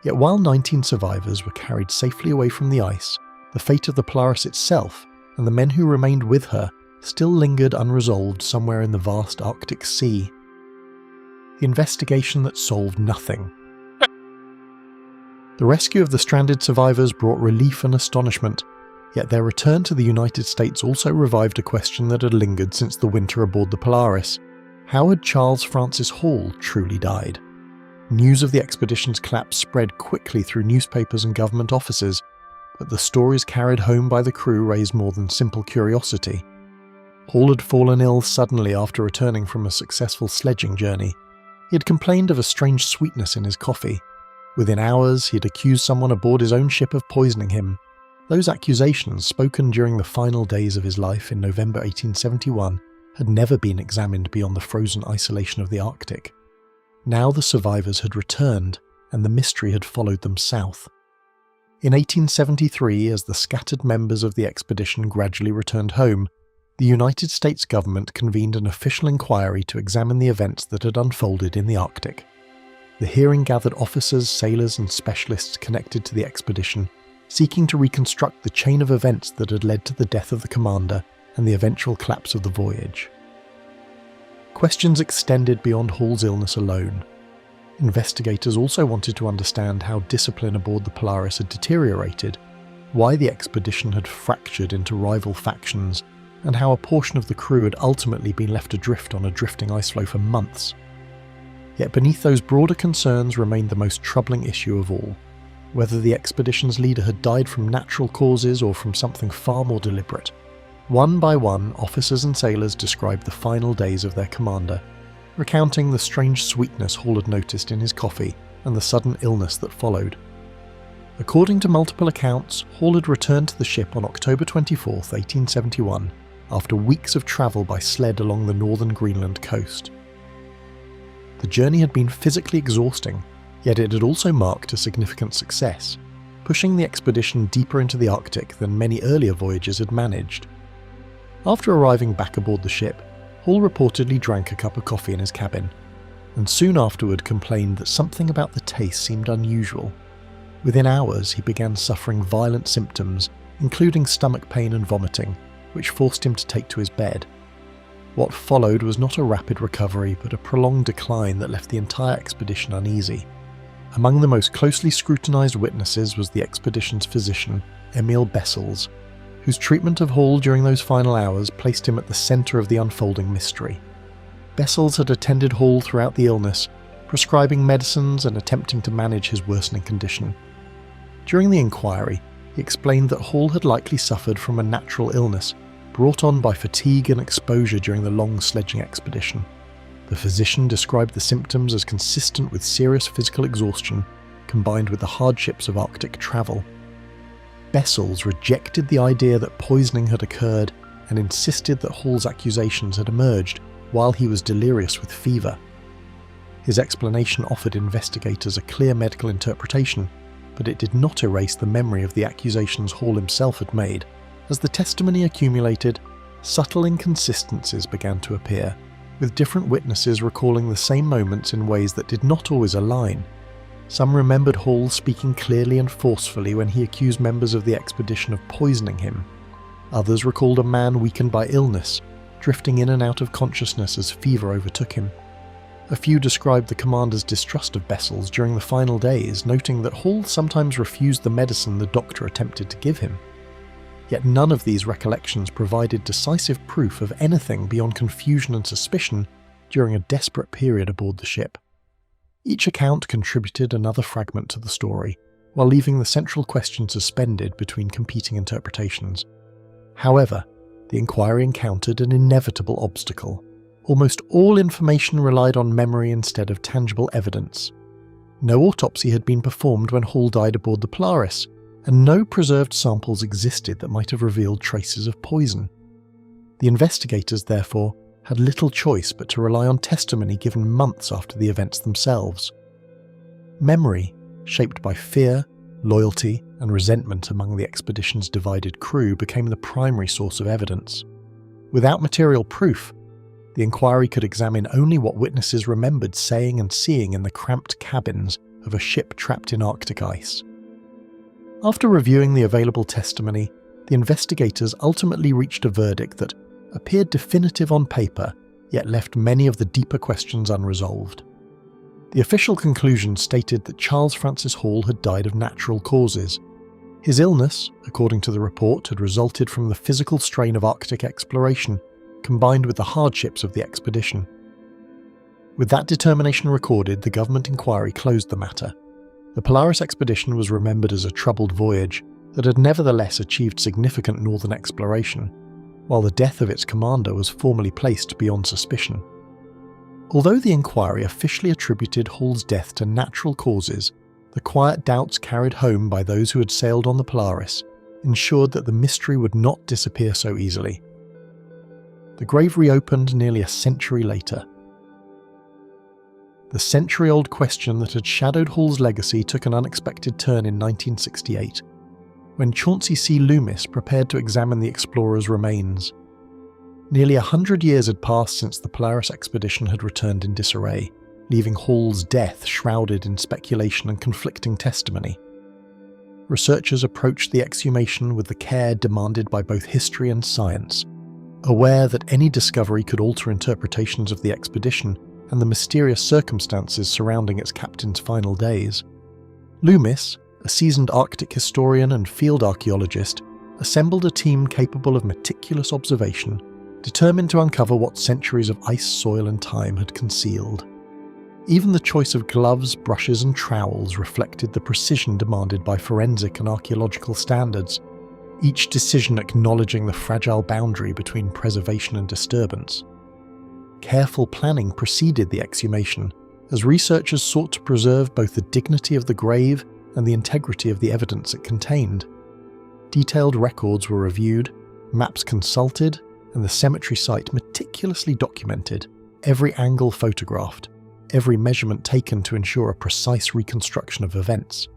Yet while 19 survivors were carried safely away from the ice, the fate of the Polaris itself, and the men who remained with her, still lingered unresolved somewhere in the vast Arctic Sea. The investigation that solved nothing. The rescue of the stranded survivors brought relief and astonishment, yet their return to the United States also revived a question that had lingered since the winter aboard the Polaris. How had Charles Francis Hall truly died? News of the expedition's collapse spread quickly through newspapers and government offices, but the stories carried home by the crew raised more than simple curiosity. Hall had fallen ill suddenly after returning from a successful sledging journey. He had complained of a strange sweetness in his coffee. Within hours, he had accused someone aboard his own ship of poisoning him. Those accusations, spoken during the final days of his life in November 1871, had never been examined beyond the frozen isolation of the Arctic. Now the survivors had returned, and the mystery had followed them south. In 1873, as the scattered members of the expedition gradually returned home, the United States government convened an official inquiry to examine the events that had unfolded in the Arctic. The hearing gathered officers, sailors, and specialists connected to the expedition, seeking to reconstruct the chain of events that had led to the death of the commander and the eventual collapse of the voyage. Questions extended beyond Hall's illness alone. Investigators also wanted to understand how discipline aboard the Polaris had deteriorated, why the expedition had fractured into rival factions, and how a portion of the crew had ultimately been left adrift on a drifting ice floe for months. Yet beneath those broader concerns remained the most troubling issue of all: whether the expedition's leader had died from natural causes or from something far more deliberate. One by one, officers and sailors described the final days of their commander, recounting the strange sweetness Hall had noticed in his coffee and the sudden illness that followed. According to multiple accounts, Hall had returned to the ship on October 24, 1871, after weeks of travel by sled along the northern Greenland coast. The journey had been physically exhausting, yet it had also marked a significant success, pushing the expedition deeper into the Arctic than many earlier voyages had managed. After arriving back aboard the ship, Hall reportedly drank a cup of coffee in his cabin, and soon afterward complained that something about the taste seemed unusual. Within hours, he began suffering violent symptoms, including stomach pain and vomiting, which forced him to take to his bed. What followed was not a rapid recovery, but a prolonged decline that left the entire expedition uneasy. Among the most closely scrutinized witnesses was the expedition's physician, Emil Bessels, whose treatment of Hall during those final hours placed him at the center of the unfolding mystery. Bessels had attended Hall throughout the illness, prescribing medicines and attempting to manage his worsening condition. During the inquiry, he explained that Hall had likely suffered from a natural illness brought on by fatigue and exposure during the long sledging expedition. The physician described the symptoms as consistent with serious physical exhaustion combined with the hardships of Arctic travel. Bessels rejected the idea that poisoning had occurred and insisted that Hall's accusations had emerged while he was delirious with fever. His explanation offered investigators a clear medical interpretation, but it did not erase the memory of the accusations Hall himself had made. As the testimony accumulated, subtle inconsistencies began to appear, with different witnesses recalling the same moments in ways that did not always align. Some remembered Hall speaking clearly and forcefully when he accused members of the expedition of poisoning him. Others recalled a man weakened by illness, drifting in and out of consciousness as fever overtook him. A few described the commander's distrust of Bessels during the final days, noting that Hall sometimes refused the medicine the doctor attempted to give him. Yet none of these recollections provided decisive proof of anything beyond confusion and suspicion during a desperate period aboard the ship. Each account contributed another fragment to the story, while leaving the central question suspended between competing interpretations. However, the inquiry encountered an inevitable obstacle. Almost all information relied on memory instead of tangible evidence. No autopsy had been performed when Hall died aboard the Polaris, and no preserved samples existed that might have revealed traces of poison. The investigators, therefore, had little choice but to rely on testimony given months after the events themselves. Memory, shaped by fear, loyalty, and resentment among the expedition's divided crew, became the primary source of evidence. Without material proof, the inquiry could examine only what witnesses remembered saying and seeing in the cramped cabins of a ship trapped in Arctic ice. After reviewing the available testimony, the investigators ultimately reached a verdict that appeared definitive on paper, yet left many of the deeper questions unresolved. The official conclusion stated that Charles Francis Hall had died of natural causes. His illness, according to the report, had resulted from the physical strain of Arctic exploration, combined with the hardships of the expedition. With that determination recorded, the government inquiry closed the matter. The Polaris expedition was remembered as a troubled voyage that had nevertheless achieved significant northern exploration, while the death of its commander was formally placed beyond suspicion. Although the inquiry officially attributed Hall's death to natural causes, the quiet doubts carried home by those who had sailed on the Polaris ensured that the mystery would not disappear so easily. The grave reopened nearly a century later. The century-old question that had shadowed Hall's legacy took an unexpected turn in 1968, when Chauncey C. Loomis prepared to examine the explorer's remains. Nearly 100 years had passed since the Polaris expedition had returned in disarray, leaving Hall's death shrouded in speculation and conflicting testimony. Researchers approached the exhumation with the care demanded by both history and science, aware that any discovery could alter interpretations of the expedition and the mysterious circumstances surrounding its captain's final days. Loomis, a seasoned Arctic historian and field archaeologist, assembled a team capable of meticulous observation, determined to uncover what centuries of ice, soil and time had concealed. Even the choice of gloves, brushes and trowels reflected the precision demanded by forensic and archaeological standards, each decision acknowledging the fragile boundary between preservation and disturbance. Careful planning preceded the exhumation, as researchers sought to preserve both the dignity of the grave and the integrity of the evidence it contained. Detailed records were reviewed, maps consulted, and the cemetery site meticulously documented, every angle photographed, every measurement taken to ensure a precise reconstruction of events.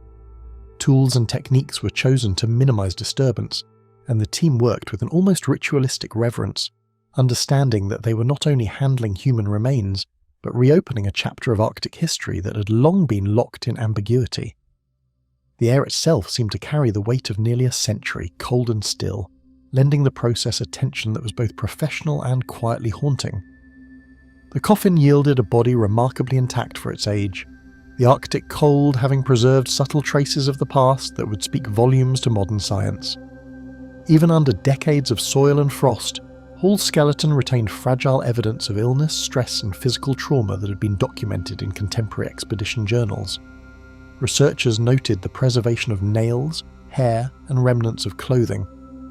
Tools and techniques were chosen to minimize disturbance, and the team worked with an almost ritualistic reverence, understanding that they were not only handling human remains, but reopening a chapter of Arctic history that had long been locked in ambiguity. The air itself seemed to carry the weight of nearly a century, cold and still, lending the process a tension that was both professional and quietly haunting. The coffin yielded a body remarkably intact for its age, the Arctic cold having preserved subtle traces of the past that would speak volumes to modern science. Even under decades of soil and frost, Hall's skeleton retained fragile evidence of illness, stress and physical trauma that had been documented in contemporary expedition journals. Researchers noted the preservation of nails, hair and remnants of clothing,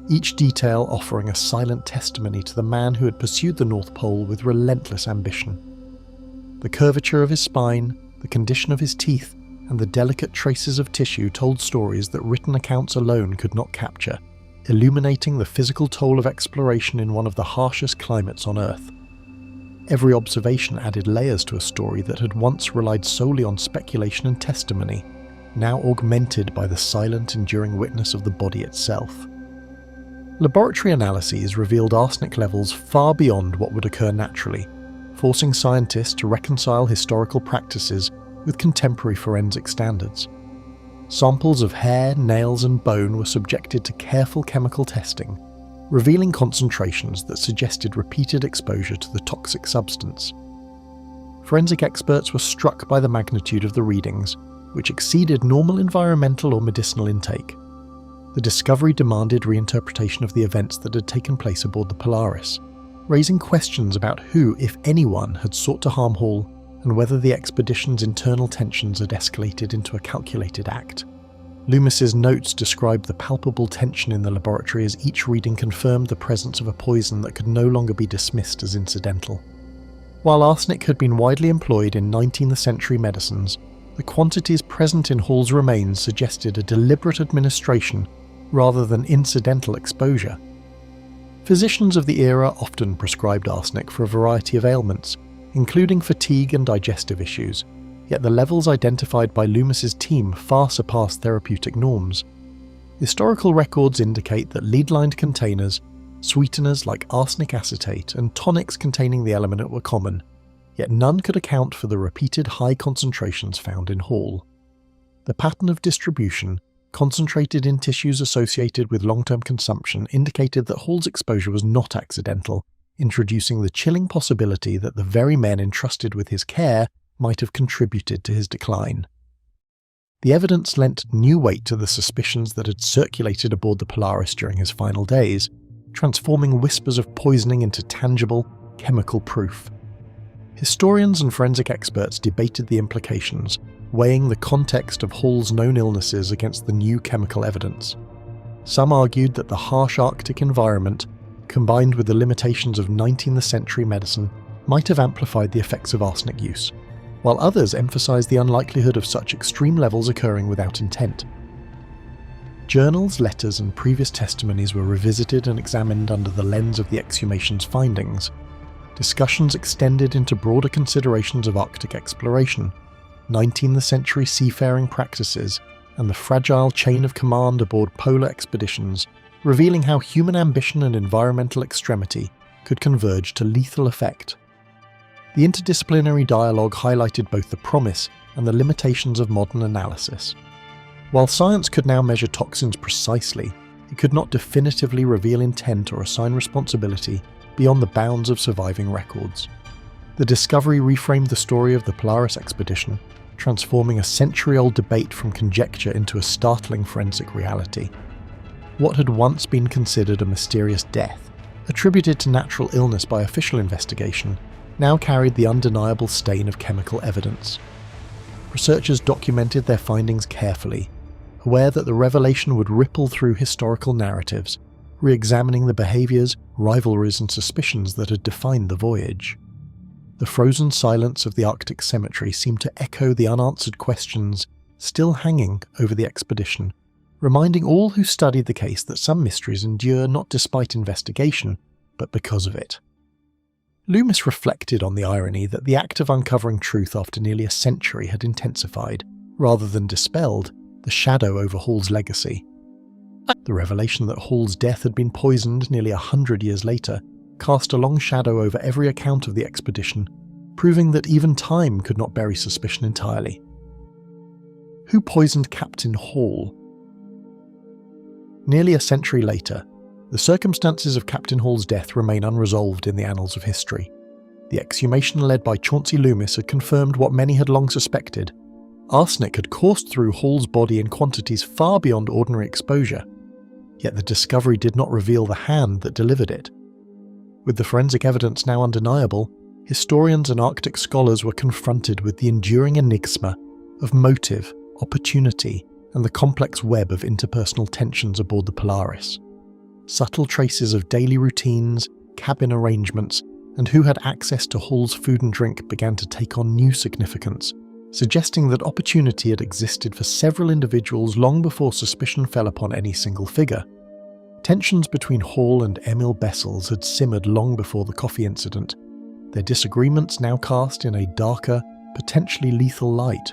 each detail offering a silent testimony to the man who had pursued the North Pole with relentless ambition. The curvature of his spine, the condition of his teeth, and the delicate traces of tissue told stories that written accounts alone could not capture, illuminating the physical toll of exploration in one of the harshest climates on Earth. Every observation added layers to a story that had once relied solely on speculation and testimony, now augmented by the silent, enduring witness of the body itself. Laboratory analyses revealed arsenic levels far beyond what would occur naturally, forcing scientists to reconcile historical practices with contemporary forensic standards. Samples of hair, nails and bone were subjected to careful chemical testing, revealing concentrations that suggested repeated exposure to the toxic substance. Forensic experts were struck by the magnitude of the readings, which exceeded normal environmental or medicinal intake. The discovery demanded reinterpretation of the events that had taken place aboard the Polaris, raising questions about who, if anyone, had sought to harm Hall and whether the expedition's internal tensions had escalated into a calculated act. Loomis's notes described the palpable tension in the laboratory as each reading confirmed the presence of a poison that could no longer be dismissed as incidental. While arsenic had been widely employed in 19th century medicines, the quantities present in Hall's remains suggested a deliberate administration rather than incidental exposure. Physicians of the era often prescribed arsenic for a variety of ailments, including fatigue and digestive issues, yet the levels identified by Loomis's team far surpassed therapeutic norms. Historical records indicate that lead-lined containers, sweeteners like arsenic acetate, and tonics containing the element were common, yet none could account for the repeated high concentrations found in Hall. The pattern of distribution, concentrated in tissues associated with long-term consumption, indicated that Hall's exposure was not accidental, introducing the chilling possibility that the very men entrusted with his care might have contributed to his decline. The evidence lent new weight to the suspicions that had circulated aboard the Polaris during his final days, transforming whispers of poisoning into tangible, chemical proof. Historians and forensic experts debated the implications, weighing the context of Hall's known illnesses against the new chemical evidence. Some argued that the harsh Arctic environment, combined with the limitations of 19th century medicine, might have amplified the effects of arsenic use, while others emphasized the unlikelihood of such extreme levels occurring without intent. Journals, letters, and previous testimonies were revisited and examined under the lens of the exhumation's findings. Discussions extended into broader considerations of Arctic exploration, 19th century seafaring practices, and the fragile chain of command aboard polar expeditions, revealing how human ambition and environmental extremity could converge to lethal effect. The interdisciplinary dialogue highlighted both the promise and the limitations of modern analysis. While science could now measure toxins precisely, it could not definitively reveal intent or assign responsibility beyond the bounds of surviving records. The discovery reframed the story of the Polaris expedition, transforming a century-old debate from conjecture into a startling forensic reality. What had once been considered a mysterious death, attributed to natural illness by official investigation, now carried the undeniable stain of chemical evidence. Researchers documented their findings carefully, aware that the revelation would ripple through historical narratives, re-examining the behaviours, rivalries and suspicions that had defined the voyage. The frozen silence of the Arctic cemetery seemed to echo the unanswered questions still hanging over the expedition, reminding all who studied the case that some mysteries endure not despite investigation, but because of it. Loomis reflected on the irony that the act of uncovering truth after nearly a century had intensified, rather than dispelled, the shadow over Hall's legacy. The revelation that Hall's death had been poisoned nearly 100 years later cast a long shadow over every account of the expedition, proving that even time could not bury suspicion entirely. Who poisoned Captain Hall? Nearly a century later, the circumstances of Captain Hall's death remain unresolved in the annals of history. The exhumation led by Chauncey Loomis had confirmed what many had long suspected. Arsenic had coursed through Hall's body in quantities far beyond ordinary exposure, yet the discovery did not reveal the hand that delivered it. With the forensic evidence now undeniable, historians and Arctic scholars were confronted with the enduring enigma of motive, opportunity, and the complex web of interpersonal tensions aboard the Polaris. Subtle traces of daily routines, cabin arrangements, and who had access to Hall's food and drink began to take on new significance, suggesting that opportunity had existed for several individuals long before suspicion fell upon any single figure. Tensions between Hall and Emil Bessels had simmered long before the coffee incident, their disagreements now cast in a darker, potentially lethal light.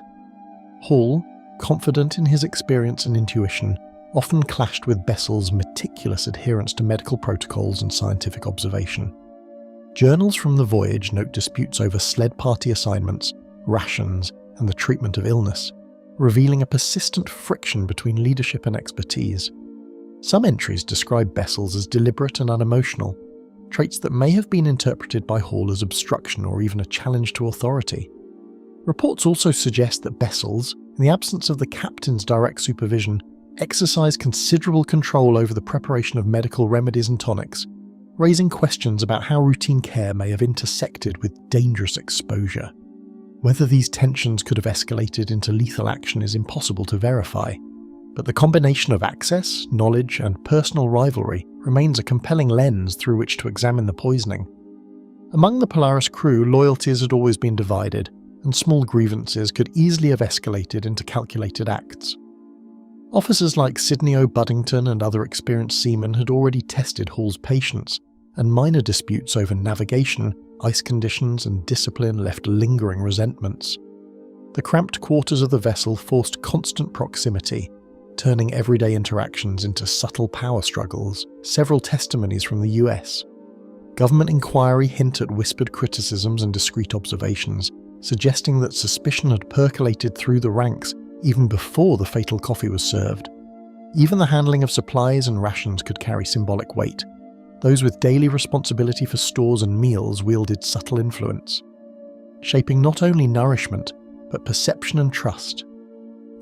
Hall, confident in his experience and intuition, often clashed with Bessel's meticulous adherence to medical protocols and scientific observation. Journals from the voyage note disputes over sled party assignments, rations, and the treatment of illness, revealing a persistent friction between leadership and expertise. Some entries describe Bessels as deliberate and unemotional, traits that may have been interpreted by Hall as obstruction or even a challenge to authority. Reports also suggest that Bessels, in the absence of the captain's direct supervision, exercised considerable control over the preparation of medical remedies and tonics, raising questions about how routine care may have intersected with dangerous exposure. Whether these tensions could have escalated into lethal action is impossible to verify, but the combination of access, knowledge, and personal rivalry remains a compelling lens through which to examine the poisoning. Among the Polaris crew, loyalties had always been divided, and small grievances could easily have escalated into calculated acts. Officers like Sidney O. Buddington and other experienced seamen had already tested Hall's patience, and minor disputes over navigation, ice conditions, and discipline left lingering resentments. The cramped quarters of the vessel forced constant proximity, turning everyday interactions into subtle power struggles. Several testimonies from the US. Government inquiry hint at whispered criticisms and discreet observations, suggesting that suspicion had percolated through the ranks even before the fatal coffee was served. Even the handling of supplies and rations could carry symbolic weight. Those with daily responsibility for stores and meals wielded subtle influence, shaping not only nourishment, but perception and trust.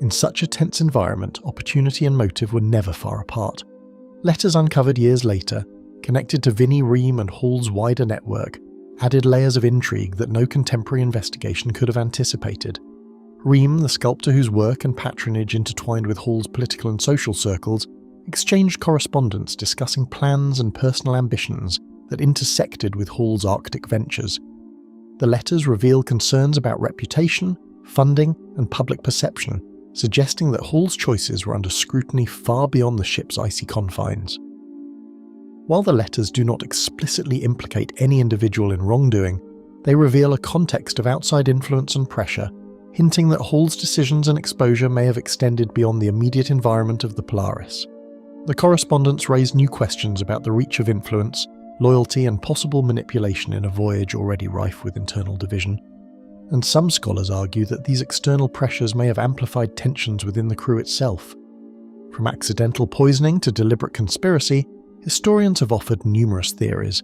In such a tense environment, opportunity and motive were never far apart. Letters uncovered years later, connected to Vinnie Ream and Hall's wider network, added layers of intrigue that no contemporary investigation could have anticipated. Ream, the sculptor whose work and patronage intertwined with Hall's political and social circles, exchanged correspondence discussing plans and personal ambitions that intersected with Hall's Arctic ventures. The letters reveal concerns about reputation, funding, and public perception, suggesting that Hall's choices were under scrutiny far beyond the ship's icy confines. While the letters do not explicitly implicate any individual in wrongdoing, they reveal a context of outside influence and pressure, hinting that Hall's decisions and exposure may have extended beyond the immediate environment of the Polaris. The correspondence raised new questions about the reach of influence, loyalty, and possible manipulation in a voyage already rife with internal division. And some scholars argue that these external pressures may have amplified tensions within the crew itself. From accidental poisoning to deliberate conspiracy, historians have offered numerous theories,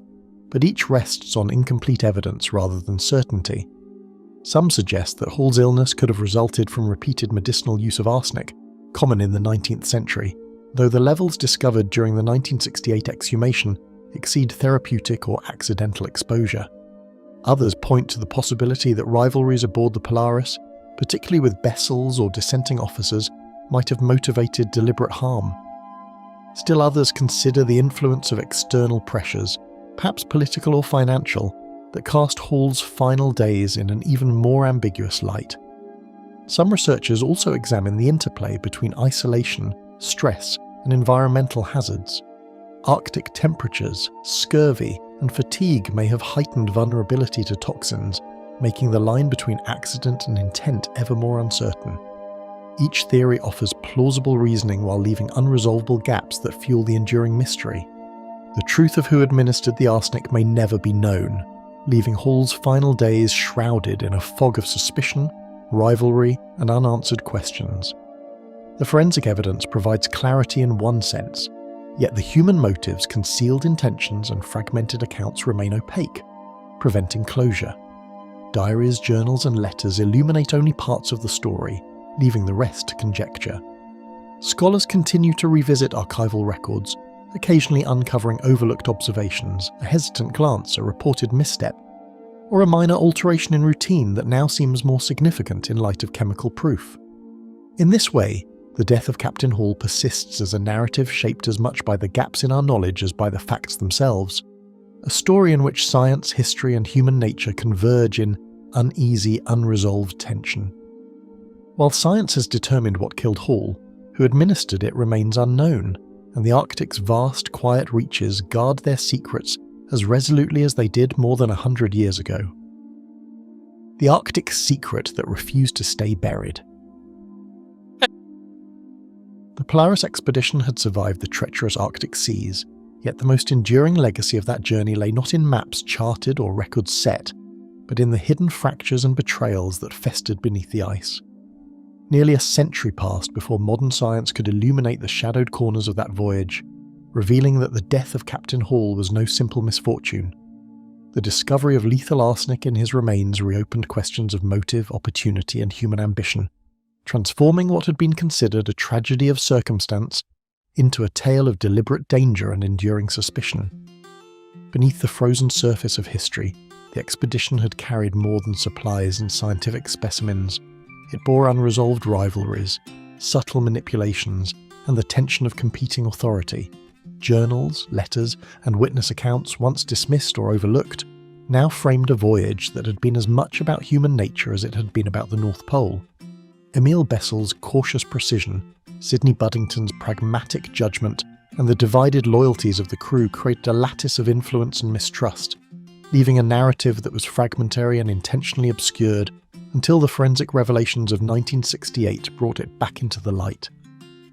but each rests on incomplete evidence rather than certainty. Some suggest that Hall's illness could have resulted from repeated medicinal use of arsenic, common in the 19th century, though the levels discovered during the 1968 exhumation exceed therapeutic or accidental exposure. Others point to the possibility that rivalries aboard the Polaris, particularly with vessels or dissenting officers, might have motivated deliberate harm. Still others consider the influence of external pressures, perhaps political or financial, that cast Hall's final days in an even more ambiguous light. Some researchers also examine the interplay between isolation, stress, and environmental hazards. Arctic temperatures, scurvy, and fatigue may have heightened vulnerability to toxins, making the line between accident and intent ever more uncertain. Each theory offers plausible reasoning while leaving unresolvable gaps that fuel the enduring mystery. The truth of who administered the arsenic may never be known, leaving Hall's final days shrouded in a fog of suspicion, rivalry, and unanswered questions. The forensic evidence provides clarity in one sense, yet the human motives, concealed intentions, and fragmented accounts remain opaque, preventing closure. Diaries, journals, and letters illuminate only parts of the story, leaving the rest to conjecture. Scholars continue to revisit archival records, occasionally uncovering overlooked observations, a hesitant glance, a reported misstep, or a minor alteration in routine that now seems more significant in light of chemical proof. In this way, the death of Captain Hall persists as a narrative shaped as much by the gaps in our knowledge as by the facts themselves, a story in which science, history, and human nature converge in uneasy, unresolved tension. While science has determined what killed Hall, who administered it remains unknown, and the Arctic's vast, quiet reaches guard their secrets as resolutely as they did more than 100 years ago. The Arctic secret that refused to stay buried. The Polaris expedition had survived the treacherous Arctic seas, yet the most enduring legacy of that journey lay not in maps charted or records set, but in the hidden fractures and betrayals that festered beneath the ice. Nearly a century passed before modern science could illuminate the shadowed corners of that voyage, revealing that the death of Captain Hall was no simple misfortune. The discovery of lethal arsenic in his remains reopened questions of motive, opportunity, and human ambition, transforming what had been considered a tragedy of circumstance into a tale of deliberate danger and enduring suspicion. Beneath the frozen surface of history, the expedition had carried more than supplies and scientific specimens. It bore unresolved rivalries, subtle manipulations, and the tension of competing authority. Journals, letters, and witness accounts, once dismissed or overlooked, now framed a voyage that had been as much about human nature as it had been about the North Pole. Emil Bessel's cautious precision, Sidney Buddington's pragmatic judgment, and the divided loyalties of the crew created a lattice of influence and mistrust, leaving a narrative that was fragmentary and intentionally obscured until the forensic revelations of 1968 brought it back into the light.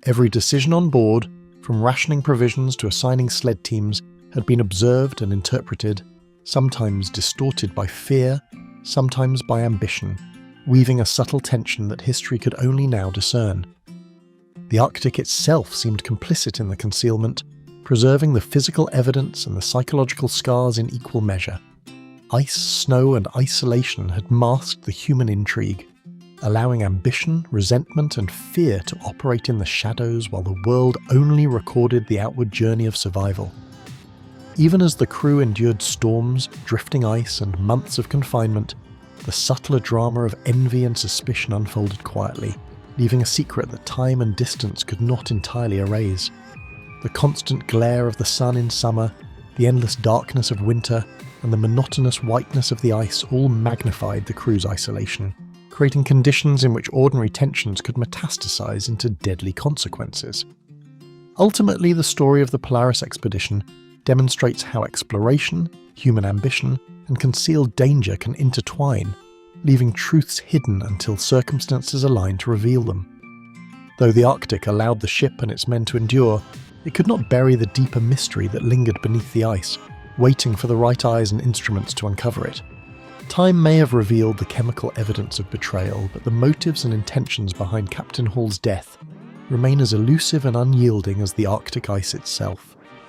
Every decision on board, from rationing provisions to assigning sled teams, had been observed and interpreted, sometimes distorted by fear, sometimes by ambition, weaving a subtle tension that history could only now discern. The Arctic itself seemed complicit in the concealment, preserving the physical evidence and the psychological scars in equal measure. Ice, snow, and isolation had masked the human intrigue, allowing ambition, resentment, and fear to operate in the shadows while the world only recorded the outward journey of survival. Even as the crew endured storms, drifting ice, and months of confinement, the subtler drama of envy and suspicion unfolded quietly, leaving a secret that time and distance could not entirely erase. The constant glare of the sun in summer, the endless darkness of winter, and the monotonous whiteness of the ice all magnified the crew's isolation, creating conditions in which ordinary tensions could metastasize into deadly consequences. Ultimately, the story of the Polaris expedition demonstrates how exploration, human ambition, and concealed danger can intertwine, leaving truths hidden until circumstances aligned to reveal them. Though the Arctic allowed the ship and its men to endure, it could not bury the deeper mystery that lingered beneath the ice, waiting for the right eyes and instruments to uncover it. Time may have revealed the chemical evidence of betrayal, but the motives and intentions behind Captain Hall's death remain as elusive and unyielding as the Arctic ice itself.